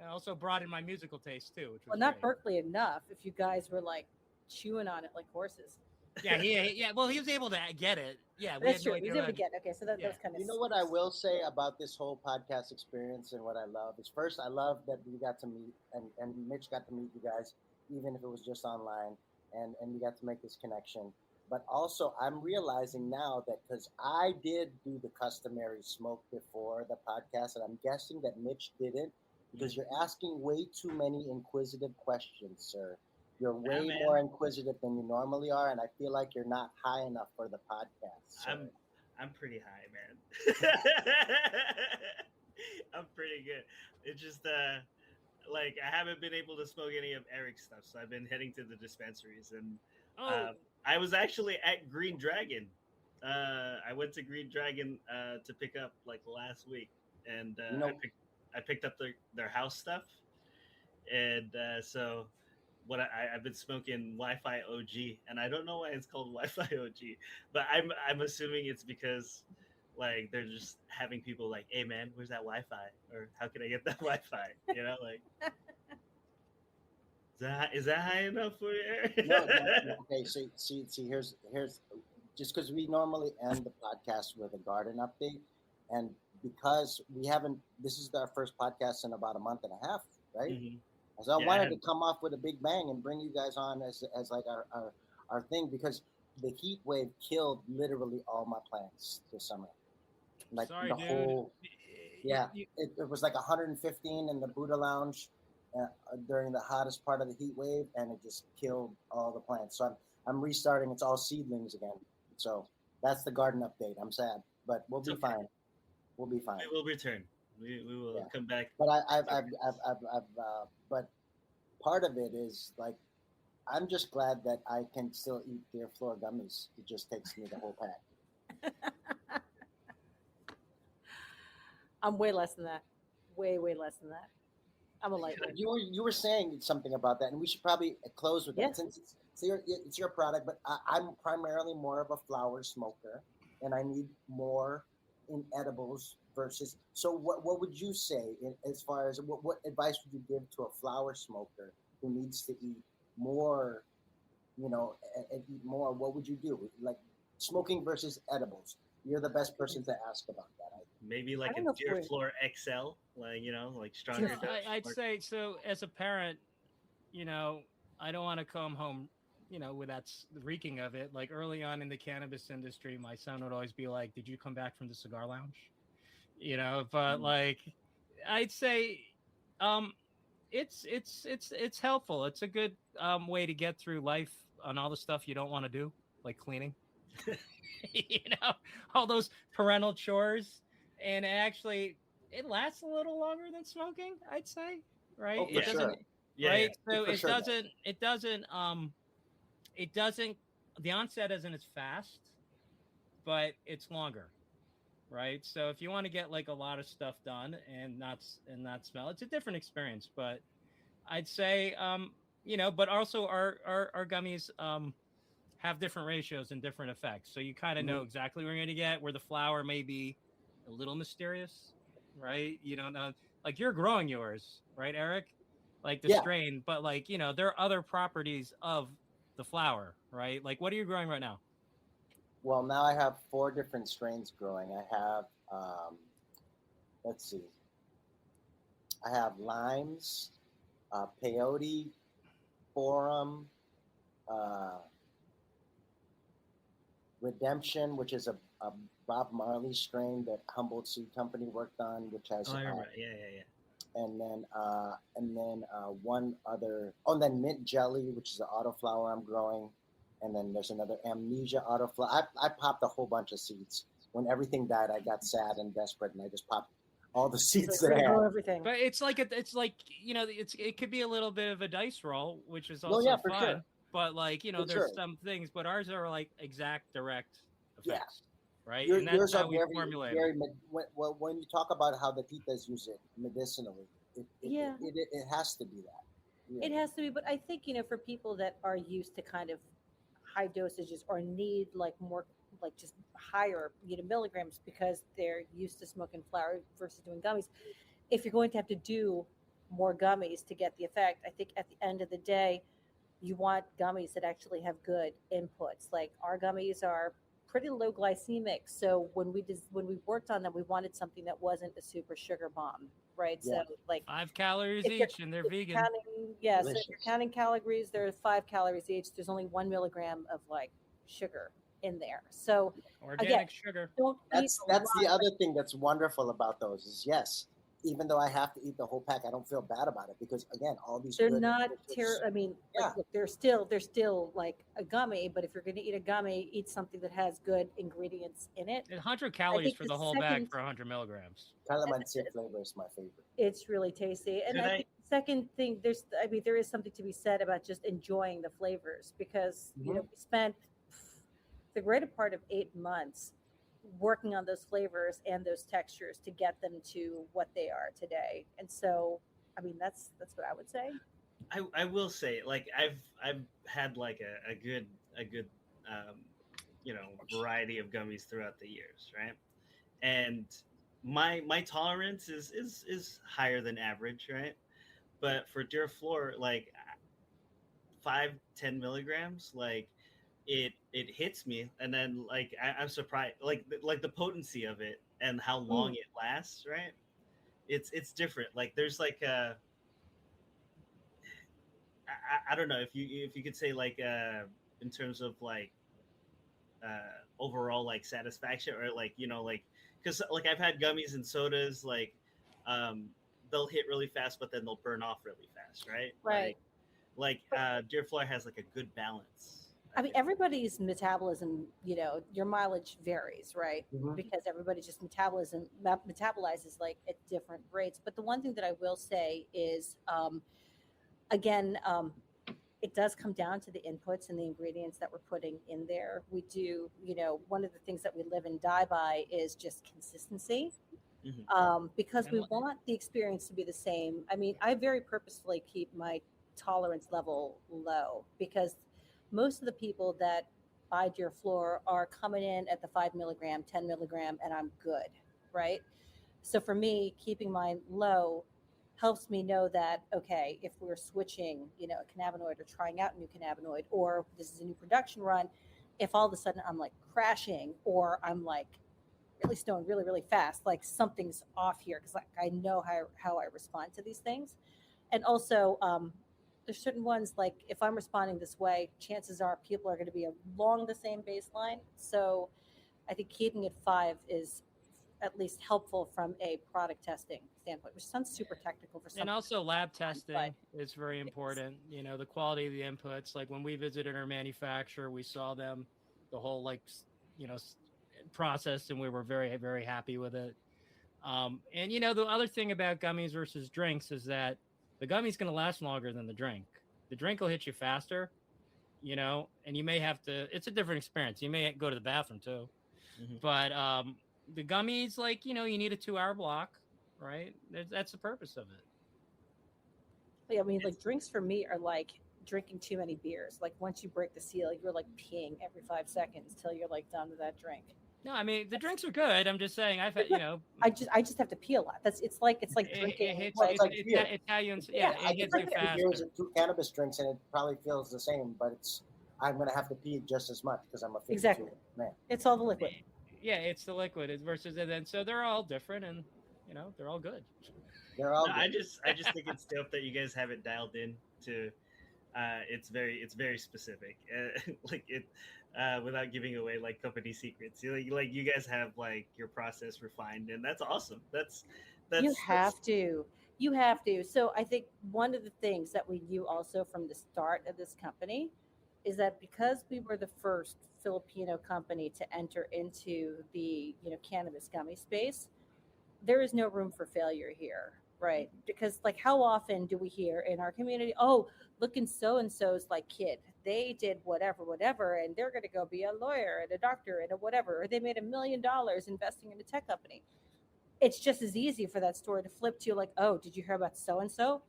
also brought in my musical taste too. Which was not great. Berkeley enough. If you guys were like chewing on it like horses. Yeah, Well, he was able to get it. Yeah, that's true. He was able to get it. Okay, so that was kind of. You know what I will say about this whole podcast experience and what I love is, first, I love that we got to meet and Mitch got to meet you guys, even if it was just online, and we got to make this connection. But also, I'm realizing now that because I did do the customary smoke before the podcast, and I'm guessing that Mitch didn't, because you're asking way too many inquisitive questions, sir. You're way more inquisitive than you normally are, and I feel like you're not high enough for the podcast. So. I'm pretty high, man. I'm pretty good. It's just I haven't been able to smoke any of Eric's stuff, so I've been heading to the dispensaries, and I was actually at Green Dragon. I went to Green Dragon to pick up like last week, and I picked up their house stuff, and so. I've been smoking Wi-Fi OG, and I don't know why it's called Wi-Fi OG, but I'm assuming it's because like they're just having people like, hey man, where's that Wi-Fi, or how can I get that Wi-Fi? Is that high enough for you? No. Okay, so see, here's just because we normally end the podcast with a garden update, and because this is our first podcast in about a month and a half, right? Mm-hmm. So I wanted to come off with a big bang and bring you guys on as like our thing, because the heat wave killed literally all my plants this summer. Like whole, it was like 115 in the Buddha Lounge during the hottest part of the heat wave, and it just killed all the plants. So I'm restarting. It's all seedlings again. So that's the garden update. I'm sad, but we'll be fine. We'll be fine. We will return. We will come back. But but part of it is like, I'm just glad that I can still eat Dear Floor gummies. It just takes me the whole pack. I'm way less than that. Way less than that. I'm a lightweight. You were saying something about that, and we should probably close with that since it's your product. But I'm primarily more of a flower smoker, and I need more in edibles versus. So what would you say as far as what advice would you give to a flower smoker who needs to eat more, and eat more? What would you do? Like smoking versus edibles. You're the best person to ask about that. Maybe like a Dear Floor XL, like stronger. I'd say so. As a parent, I don't want to come home, with that reeking of it. Like early on in the cannabis industry, my son would always be like, "Did you come back from the cigar lounge?" But like, I'd say, it's helpful. It's a good way to get through life on all the stuff you don't want to do, like cleaning. you know, all those parental chores, and it lasts a little longer than smoking, I'd say, right? Oh, for It doesn't, sure. Yeah, right? yeah. So For sure does. it doesn't, the onset isn't as fast, but it's longer, right? So if you want to get like a lot of stuff done and not smell, it's a different experience. But I'd say, you know, but also our gummies have different ratios and different effects, so you kind of know exactly what you're going to get. Where the flower may be a little mysterious, right? You don't know, like you're growing yours, right, Eric? Like the Yeah. strain, but like, you know, there are other properties of the flower, right? Like, what are you growing right now? Well, now I have 4 different strains growing. I have, let's see, I have limes, peyote, forum, redemption, which is a Bob Marley strain that Humboldt Seed Company worked on, which has, Oh, I remember. Yeah. and then one other. Oh, and then mint jelly, which is an autoflower I'm growing, and then there's another amnesia autoflower. I popped a whole bunch of seeds. When everything died, I got sad and desperate, and I just popped all the seeds that I had. Everything. But it's like you know, it could be a little bit of a dice roll, which is Well, also yeah, for fun. sure. But like, you know, For there's sure. some things, but ours are like exact direct Yeah. effects, right? Yours And that's how are we very, formulate very. them. When you talk about how the titas use it medicinally, Yeah. it has to be that. Yeah. It has to be, but I think, you know, for people that are used to kind of high dosages or need like more, like just higher, you know, milligrams because they're used to smoking flower versus doing gummies. If you're going to have to do more gummies to get the effect, I think at the end of the day, you want gummies that actually have good inputs. Like our gummies are pretty low glycemic, so when we worked on them, we wanted something that wasn't a super sugar bomb, right? Yeah. So like 5 calories if you're- each, and they're if you're vegan. counting, yeah, so if you're Delicious. counting calories, there are 5 calories each. There's only 1 milligram of like sugar in there. So Organic sugar. don't That's eat a the lot. other thing that's wonderful about those is yes, even though I have to eat the whole pack, I don't feel bad about it because again, all these They're good not nutritious- I mean, Yeah. like, look, they're still like a gummy, but if you're going to eat a gummy, eat something that has good ingredients in it. 100 calories think for the the whole bag second- for 100 milligrams. Calamansi flavor is my favorite. It's really tasty. And Did I I- think the second thing, there is something to be said about just enjoying the flavors because, you know, we spent the greater part of 8 months working on those flavors and those textures to get them to what they are today. And so, I mean, that's what I would say. I will say, like I've had like a good you know, variety of gummies throughout the years, right? And my tolerance is higher than average, right? But for DEAR FLOR, like 5-10 milligrams, like it hits me, and then like I'm surprised, like the potency of it and how long it lasts, right? It's different. Like there's like a I don't know if you could say like in terms of like overall like satisfaction or like, you know, like because like I've had gummies and sodas like they'll hit really fast but then they'll burn off really fast, right? Right. Like DEAR FLOR has like a good balance. I mean, everybody's metabolism, you know, your mileage varies, right? Mhm. Because everybody just metabolizes like at different rates. But the one thing that I will say is, again, it does come down to the inputs and the ingredients that we're putting in there. We do, you know, one of the things that we live and die by is just consistency. Because we want the experience to be the same. I mean, I very purposefully keep my tolerance level low because most of the people that buy DEAR FLOR are coming in at the 5 milligram, 10 milligram, and I'm good, right? So for me, keeping mine low helps me know that, okay, if we're switching, you know, a cannabinoid or trying out a new cannabinoid, or this is a new production run, if all of a sudden I'm like crashing or I'm like really stoned really, really fast, like something's off here because like I know how I respond to these things. And also, there's certain ones like if I'm responding this way, chances are people are going to be along the same baseline. So I think keeping it 5 is at least helpful from a product testing standpoint, which sounds super technical for some. And also lab testing but is very important. You know, the quality of the inputs. Like when we visited our manufacturer, we saw them the whole process, and we were very, very happy with it. And the other thing about gummies versus drinks is that the gummy's going to last longer than the drink. The drink will hit you faster, and you may have to. It's a different experience. You may go to the bathroom too, but the gummies, you need a 2-hour block, right? That's the purpose of it. Yeah, I mean, drinks for me are like drinking too many beers. Like once you break the seal, you're peeing every 5 seconds till you're done with that drink. No, I mean the drinks are good. I'm just saying I've had, I just have to pee a lot. It's like drinking. It's Italians. Yeah, it hits you faster. Beers and 2 cannabis drinks, and it probably feels the same, but I'm gonna have to pee just as much because I'm a 52 man. It's all the liquid. Yeah, it's the liquid versus, and then so they're all different, and they're all good. They're all. No, good. I just think it's dope that you guys have it dialed in to. It's very specific, without giving away company secrets. You guys have your process refined, and that's awesome. That's you have to. So I think one of the things that we knew also from the start of this company is that because we were the first Filipino company to enter into the cannabis gummy space, there is no room for failure here, right? Because how often do we hear in our community, oh, look, and so-and-so's kid, they did whatever, and they're going to go be a lawyer and a doctor and a whatever, or they made $1 million investing in a tech company. It's just as easy for that story to flip to oh, did you hear about so-and-so?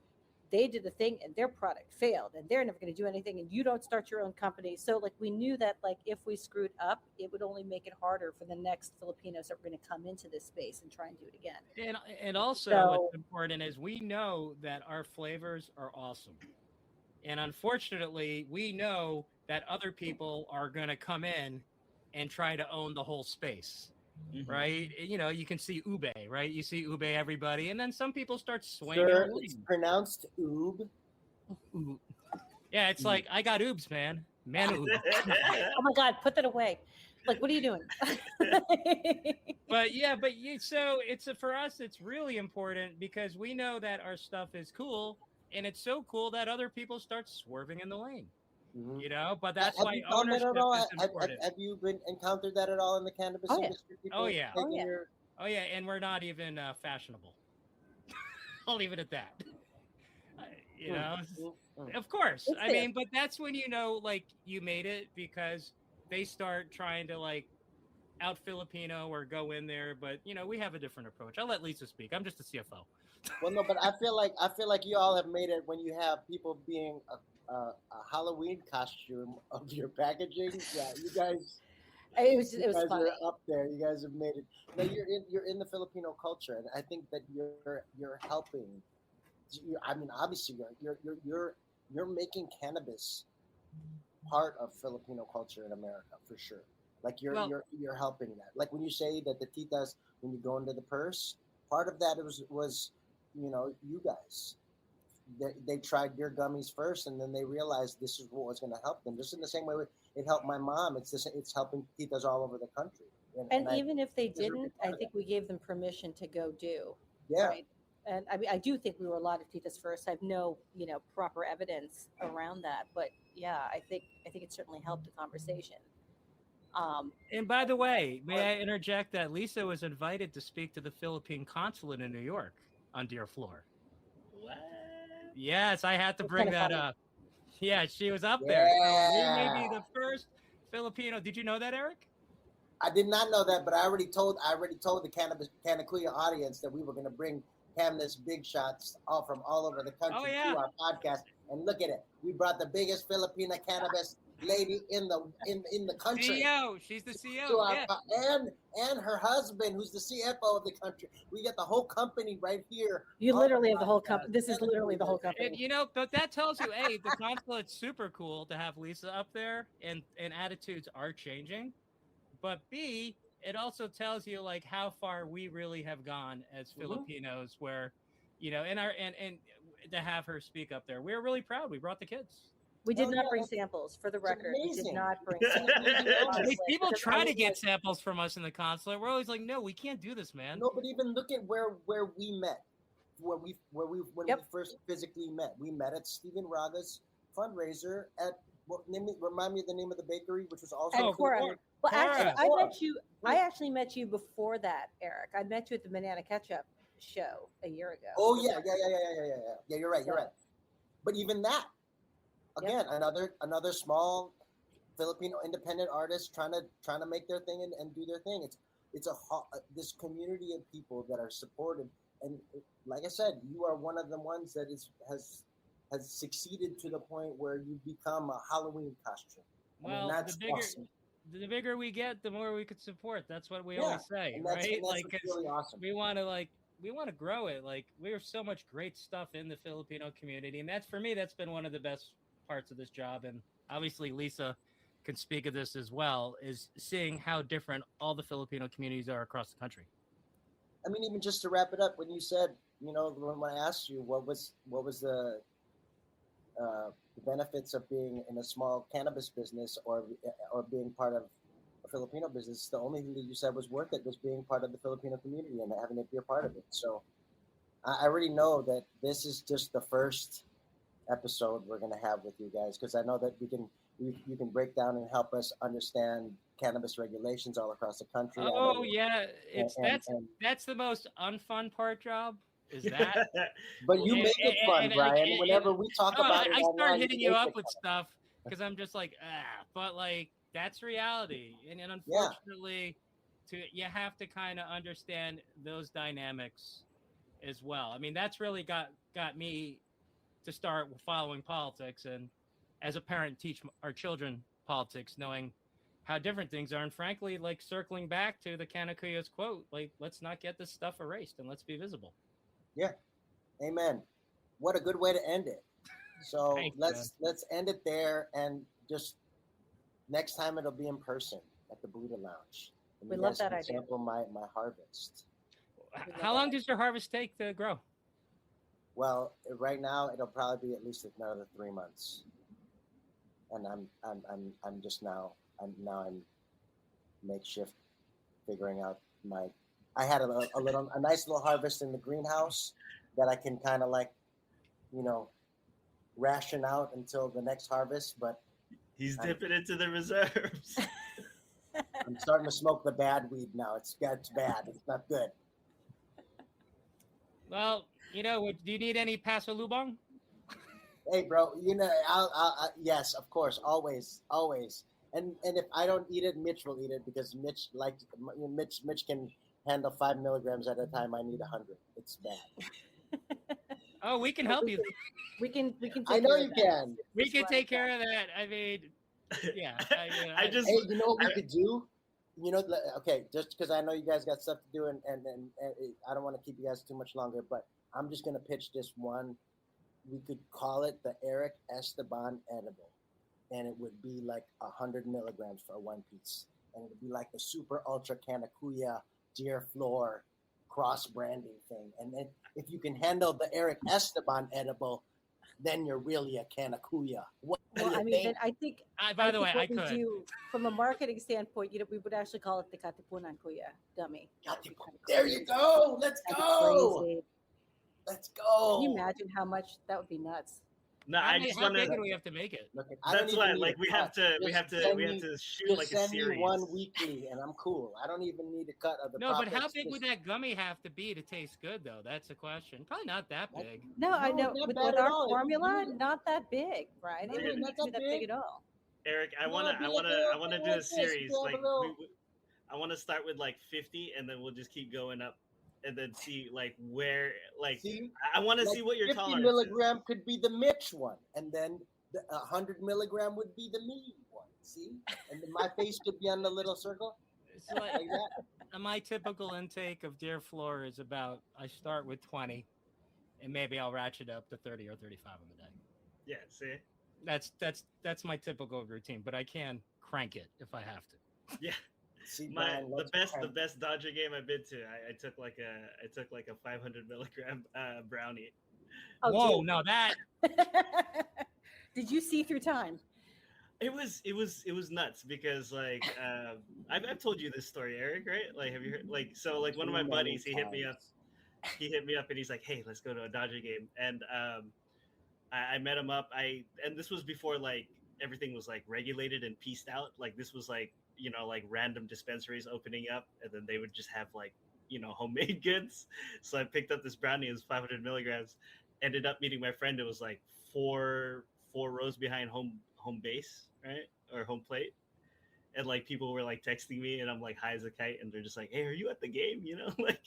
They did the thing and their product failed and they're never going to do anything, and you don't start your own company. So we knew that if we screwed up, it would only make it harder for the next Filipinos that were going to come into this space and try and do it again. And also what's important is we know that our flavors are awesome. And unfortunately, we know that other people are going to come in and try to own the whole space, right? You can see ube, right? You see ube, everybody. And then some people start swinging. Sir, it's pronounced oob. Yeah, it's I got oobs, man. Oob. Oh, my God, put that away. What are you doing? So for us, it's really important because we know that our stuff is cool. And it's so cool that other people start swerving in the lane, But that's why ownership is important. Have you encountered that at all in the cannabis industry? Oh yeah. And we're not even fashionable. I'll leave it at that. Of course. I mean, but that's when you made it because they start trying to out Filipino or go in there. But we have a different approach. I'll let Lisa speak. I'm just a CFO. Well, no, but I feel like you all have made it when you have people being a Halloween costume of your packaging. Yeah, you guys. It was funny. Are up there. You guys have made it. No, you're in the Filipino culture, and I think that you're helping. I mean, obviously, you're making cannabis part of Filipino culture in America for sure. You're helping that. When you say that the titas, when you go into the purse, part of that was you guys. They tried your gummies first, and then they realized this is what was going to help them. Just in the same way it helped my mom, it's helping titas all over the country. And even if they didn't, I think we gave them permission to go do. Yeah. Right? And I mean, I do think we were a lot of titas first. I have no, proper evidence around that, but yeah, I think it certainly helped the conversation. And by the way, may I interject that Lisa was invited to speak to the Philippine consulate in New York on DEAR FLOR. What? Yes, I had to bring that up. Yeah, she was up there. So we may be the first Filipino. Did you know that, Eric? I did not know that, but I already told the Canna Kuyas audience that we were going to bring cannabis big shots from all over the country to our podcast. And look at it, we brought the biggest Filipina cannabis lady in the country. CEO, she's the CEO. And her husband, who's the CFO of the country. We get the whole company right here. You literally have the whole company. This is literally the whole company. And, but that tells you, A, the consulate's super cool to have Lisa up there, and attitudes are changing. But B, it also tells you how far we really have gone as Filipinos, where, and to have her speak up there, we're really proud. We brought the kids. We did not bring samples, for the record. We did not bring samples. People try to get samples from us in the consulate. We're always like, no, we can't do this, man. No, but even look at where we met, when we first physically met. We met at Steven Raga's fundraiser at Remind me of the name of the bakery, which was also At Cora. Well, actually, Cora. I actually met you before that, Eric. I met you at the Banana Ketchup show a year ago. Oh yeah. Yeah, you're right. You're right. But even that, again, another small Filipino independent artist trying to make their thing and do their thing. It's this community of people that are supportive, and like I said, you are one of the ones that has succeeded to the point where you become a Halloween costume. Well, that's awesome. The bigger we get, the more we could support. That's what we always say, and that's right? Like, really awesome. we want to grow it. Like, there's so much great stuff in the Filipino community, and that's, for me, that's been one of the best parts of this job. And obviously, Lisa can speak of this as well, is seeing how different all the Filipino communities are across the country. I mean, even just to wrap it up, when you said, when I asked you what was the benefits of being in a small cannabis business or being part of a Filipino business, the only thing that you said was worth it was being part of the Filipino community and having it be a part of it. So I already know that this is just the first episode we're going to have with you guys, because I know that you can break down and help us understand cannabis regulations all across the country. Oh yeah, that's the most unfun part, job. Is that? But you make it fun, Brian. Whenever we talk about it, I start hitting you up with stuff because I'm just like, but like that's reality, and unfortunately, you have to kind of understand those dynamics as well. I mean, that's really got me to start following politics, and as a parent, teach our children politics, knowing how different things are, and frankly, like circling back to the Canna Kuyas quote, like, let's not get this stuff erased and let's be visible. Yeah, amen. What a good way to end it. So Thanks, let's end it there, and just next time it'll be in person at the Buddha Lounge. And We you love guys that can idea. Sample my harvest. How long does your harvest take to grow? Well, right now it'll probably be at least another 3 months, and I'm just now makeshift figuring out my. I had a nice little harvest in the greenhouse that I can kind of like, ration out until the next harvest. But he's dipping into the reserves. I'm starting to smoke the bad weed now. It's bad. It's not good. Well, do you need any Paso Lubong? Hey, bro. I'll yes, of course, always. And if I don't eat it, Mitch will eat it, because Mitch can handle 5 milligrams at a time. I need 100. It's bad. Oh, we can help you. We can. I know you can. We can take care of that. I mean, yeah. Hey, you know what we could do? Okay, just because I know you guys got stuff to do, and I don't want to keep you guys too much longer, but I'm just gonna pitch this one. We could call it the Erick Esteban edible, and it would be like 100 milligrams for one piece, and it would be like the super ultra Canna Kuya DEAR FLOR cross branding thing. And then if you can handle the Erick Esteban edible, then you're really a Canna Kuya. What do you think? Then I think. By the way, I we could. do, from a marketing standpoint, we would actually call it the Katipunan Kuya gummy. There you go. Let's go. Crazy. Let's go. Can you imagine how much that would be nuts? No, I just want How to. big do we have to make it? That's why, like, we have to shoot like a send series. me one weekly, and I'm cool. I don't even need a cut of the. No, but how profits. big would that gummy have to be to taste good, though? That's a question. Probably not that big. No, I know. not With bad at our all. formula, not that big, right? No, It wouldn't not be that that big big. at all. Eric, I No, wanna be like do a this. series. Be like Like, a little- I want to start with like 50, and then we'll just keep going up, and then see like where, like, See? I want to Like see what your 50 tolerance is. milligram could be the Mitch one, and then the 100 milligram would be the me one. See, and then my face could be on the little circle So like, like that. my typical intake of DEAR FLOR is about, I start with 20, and maybe I'll ratchet up to 30 or 35 on the day. Yeah, see, That's my typical routine, but I can crank it if I have to. yeah. See, The Brian, best Dodger game I've been to. I took like a 500 milligram brownie. Oh, Whoa, dude. no, that Did you see through time? It was nuts because like I've told you this story, Eric, right? Like, have you heard? Like, so like one of my Too buddies, many he hit me up and he's like, hey, let's go to a Dodger game. And I met him up. And this was before like everything was like regulated and pieced out. Like this was like, you know, like random dispensaries opening up, and then they would just have like, you know, homemade goods. So I picked up this brownie. It was 500 milligrams. Ended up meeting my friend. It was like four rows behind home base, right, or home plate. And like people were like texting me, and I'm like high as a kite, and they're just like, "Hey, are you at the game?" You know, like.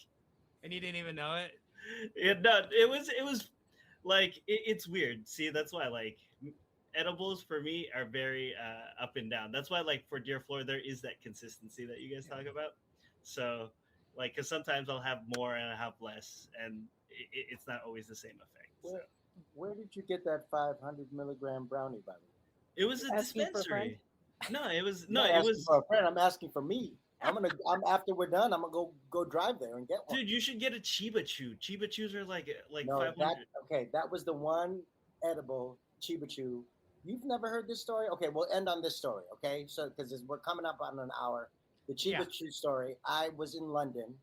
And you didn't even know it. It was like it's weird. See, that's why like edibles for me are very up and down. That's why like for Dear Floor there is that consistency that you guys talk about. So like, because sometimes I'll have more and I have less, and it's not always the same effect. So. Where did you get that 500 milligram brownie, by the way? It was a Asking for a friend? dispensary. No, it was I'm not asking for a friend. I'm asking for me. I'm after we're done, I'm gonna go drive there and get one. Dude, you should get a Chiba Chew. Chiba Chews are like no, 500. that was the one edible Chiba Chew. You've never heard this story? Okay, we'll end on this story. Okay, so because we're coming up on an hour. The Chiba Chew story. I was in London,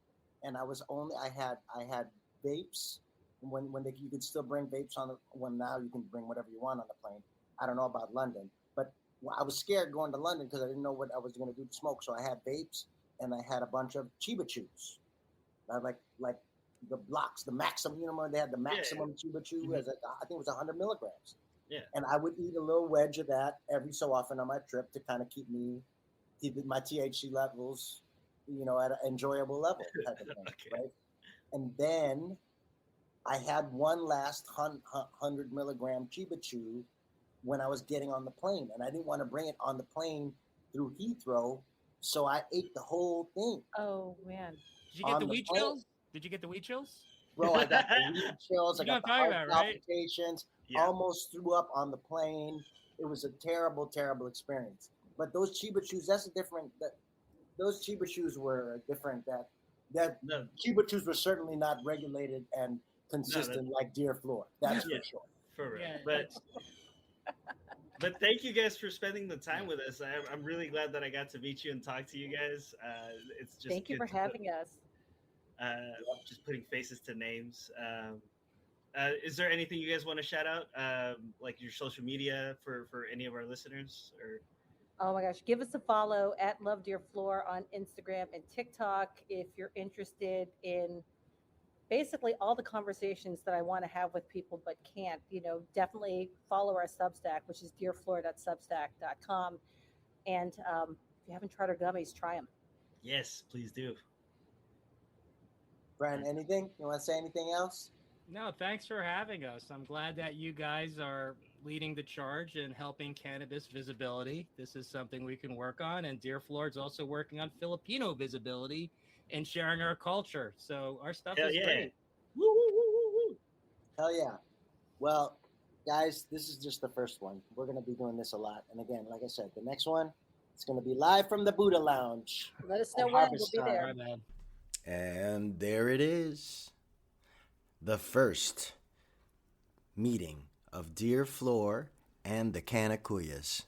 and I had vapes when you could still bring vapes on when now you can bring whatever you want on the plane. I don't know about London, but I was scared going to London because I didn't know what I was going to do to smoke. So I had vapes and I had a bunch of Chiba Chews. Like the blocks, the maximum, you know, when they had the maximum Chiba Chew, I think it was 100 milligrams. Yeah. And I would eat a little wedge of that every so often on my trip to kind of keep my THC levels, you know, at an enjoyable level type of thing, okay. Right? And then I had one last 100 milligram Chiba Chew when I was getting on the plane, and I didn't want to bring it on the plane through Heathrow, so I ate the whole thing. Oh man! Did you get the weed chills? Did you get the weed chills? Bro, I got the weed chills. I got the heart palpitations. Yeah. Almost threw up on the plane. It was a terrible, terrible experience. But those Chiba Chews, those Chiba Chews were different. That Chiba Chews were certainly not regulated and consistent like Dear Floor. That's for sure. For real. But thank you guys for spending the time with us. I'm really glad that I got to meet you and talk to you guys. It's just thank you for having us. Just putting faces to names. Is there anything you guys want to shout out, like your social media for any of our listeners? Or oh my gosh, give us a follow at Love Dear Floor on Instagram and TikTok if you're interested in basically all the conversations that I want to have with people but can't. You know, definitely follow our Substack, which is dearfloor.substack.com. And if you haven't tried our gummies, try them. Yes, please do. Brian, anything? You want to say anything else? No, thanks for having us. I'm glad that you guys are leading the charge and helping cannabis visibility. This is something we can work on. And Dear Floor is also working on Filipino visibility and sharing our culture. So our stuff is great. Woo, woo, woo, woo, woo. Hell yeah. Well, guys, this is just the first one. We're going to be doing this a lot. And again, like I said, the next one, it's going to be live from the Buddha Lounge. Let us know when. We'll be there. Right, man. And there it is. The first meeting of Dear Floor and the Canna Kuyas.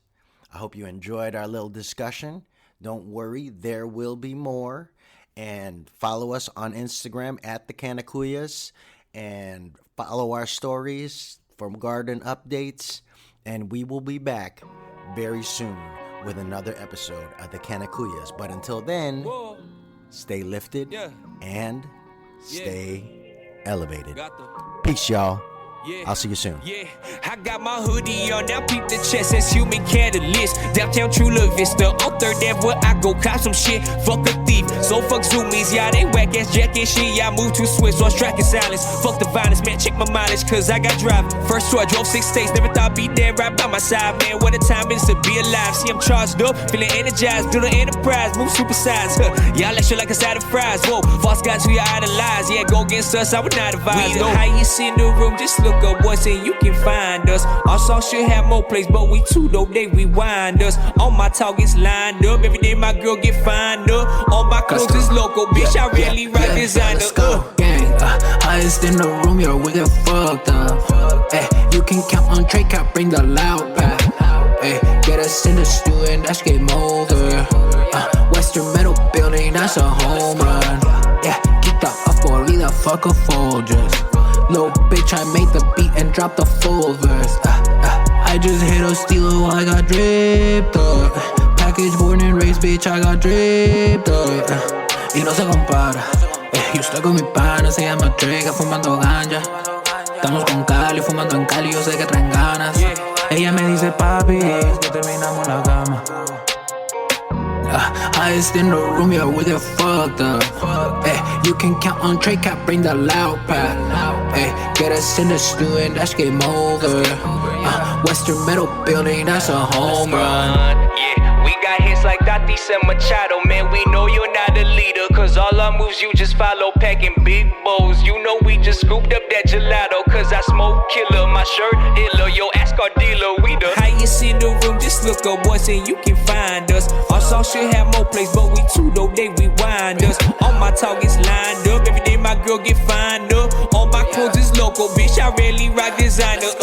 I hope you enjoyed our little discussion. Don't worry, there will be more. And follow us on Instagram at the Canna Kuyas, and follow our stories for garden updates. And we will be back very soon with another episode of the Canna Kuyas. But until then, stay lifted and stay elevated. Peace, y'all. I'll see you soon. Yeah, I got my hoodie on, now peep the chest as human catalyst. Downtown Chula Vista, on 3rd Ave where I go cop some shit. Fuck a thief, so fuck zoomies, yeah, they whack ass jacket shit. Yeah, I move too swift, so I'm striking silence. Fuck the violence, man, check my mileage, cause I got driving. First tour, I drove 6 states, never thought I'd be there right by my side, man. What a time it is to be alive. See, I'm charged up, feeling energized, build an enterprise, move supersize. Y'all let shit like a side of fries. Whoa, false guys who you idolize, yeah, go against us, I would not advise. We the highest in the room, just look up once and you can find us. Our song should have more plays, but we too though, they rewind us. All my targets lined up, every day my girl get fined up. All my clothes is local, bitch, I rarely rock designer. Gang, highest in the room, yo, we get fucked up. Ay, you can count on Trey, can't bring the loud back. Ay, get us in the stew and that's game over. Western Metal Building, that's a home run. Yeah, keep the up or leave the fuck a Folgers. Little bitch, I made the beat and dropped the full verse. I I just hit a steelo, I got dripped up. Package born and raised, bitch, I got dripped up. Y no se compara. Yo estoy con mi pana, se llama Drake, fumando ganja. Estamos con Cali, fumando en Cali, yo sé que traen ganas. Ella me dice, papi, que terminamos la cama. Highest in the room, yeah, we get fucked up. You can count on Trey, Cap, bring the loud pack. Get us in the stew and that's game over. Western Metal Building, that's a home run. Yeah, we got hits like Dati and Machado. Man, we know you're not a leader, cause all our moves you just follow, packing big bowls. You know we just scooped up that gelato, cause I smoke killer. My shirt iller, yo, ask our dealer, we the highest in the room. Just look up once and you can find us. Our song should have more plays, but we too though, they rewind us. All my targets lined up, every day my girl get fined up. All my clothes is local, bitch, I rarely rock designer.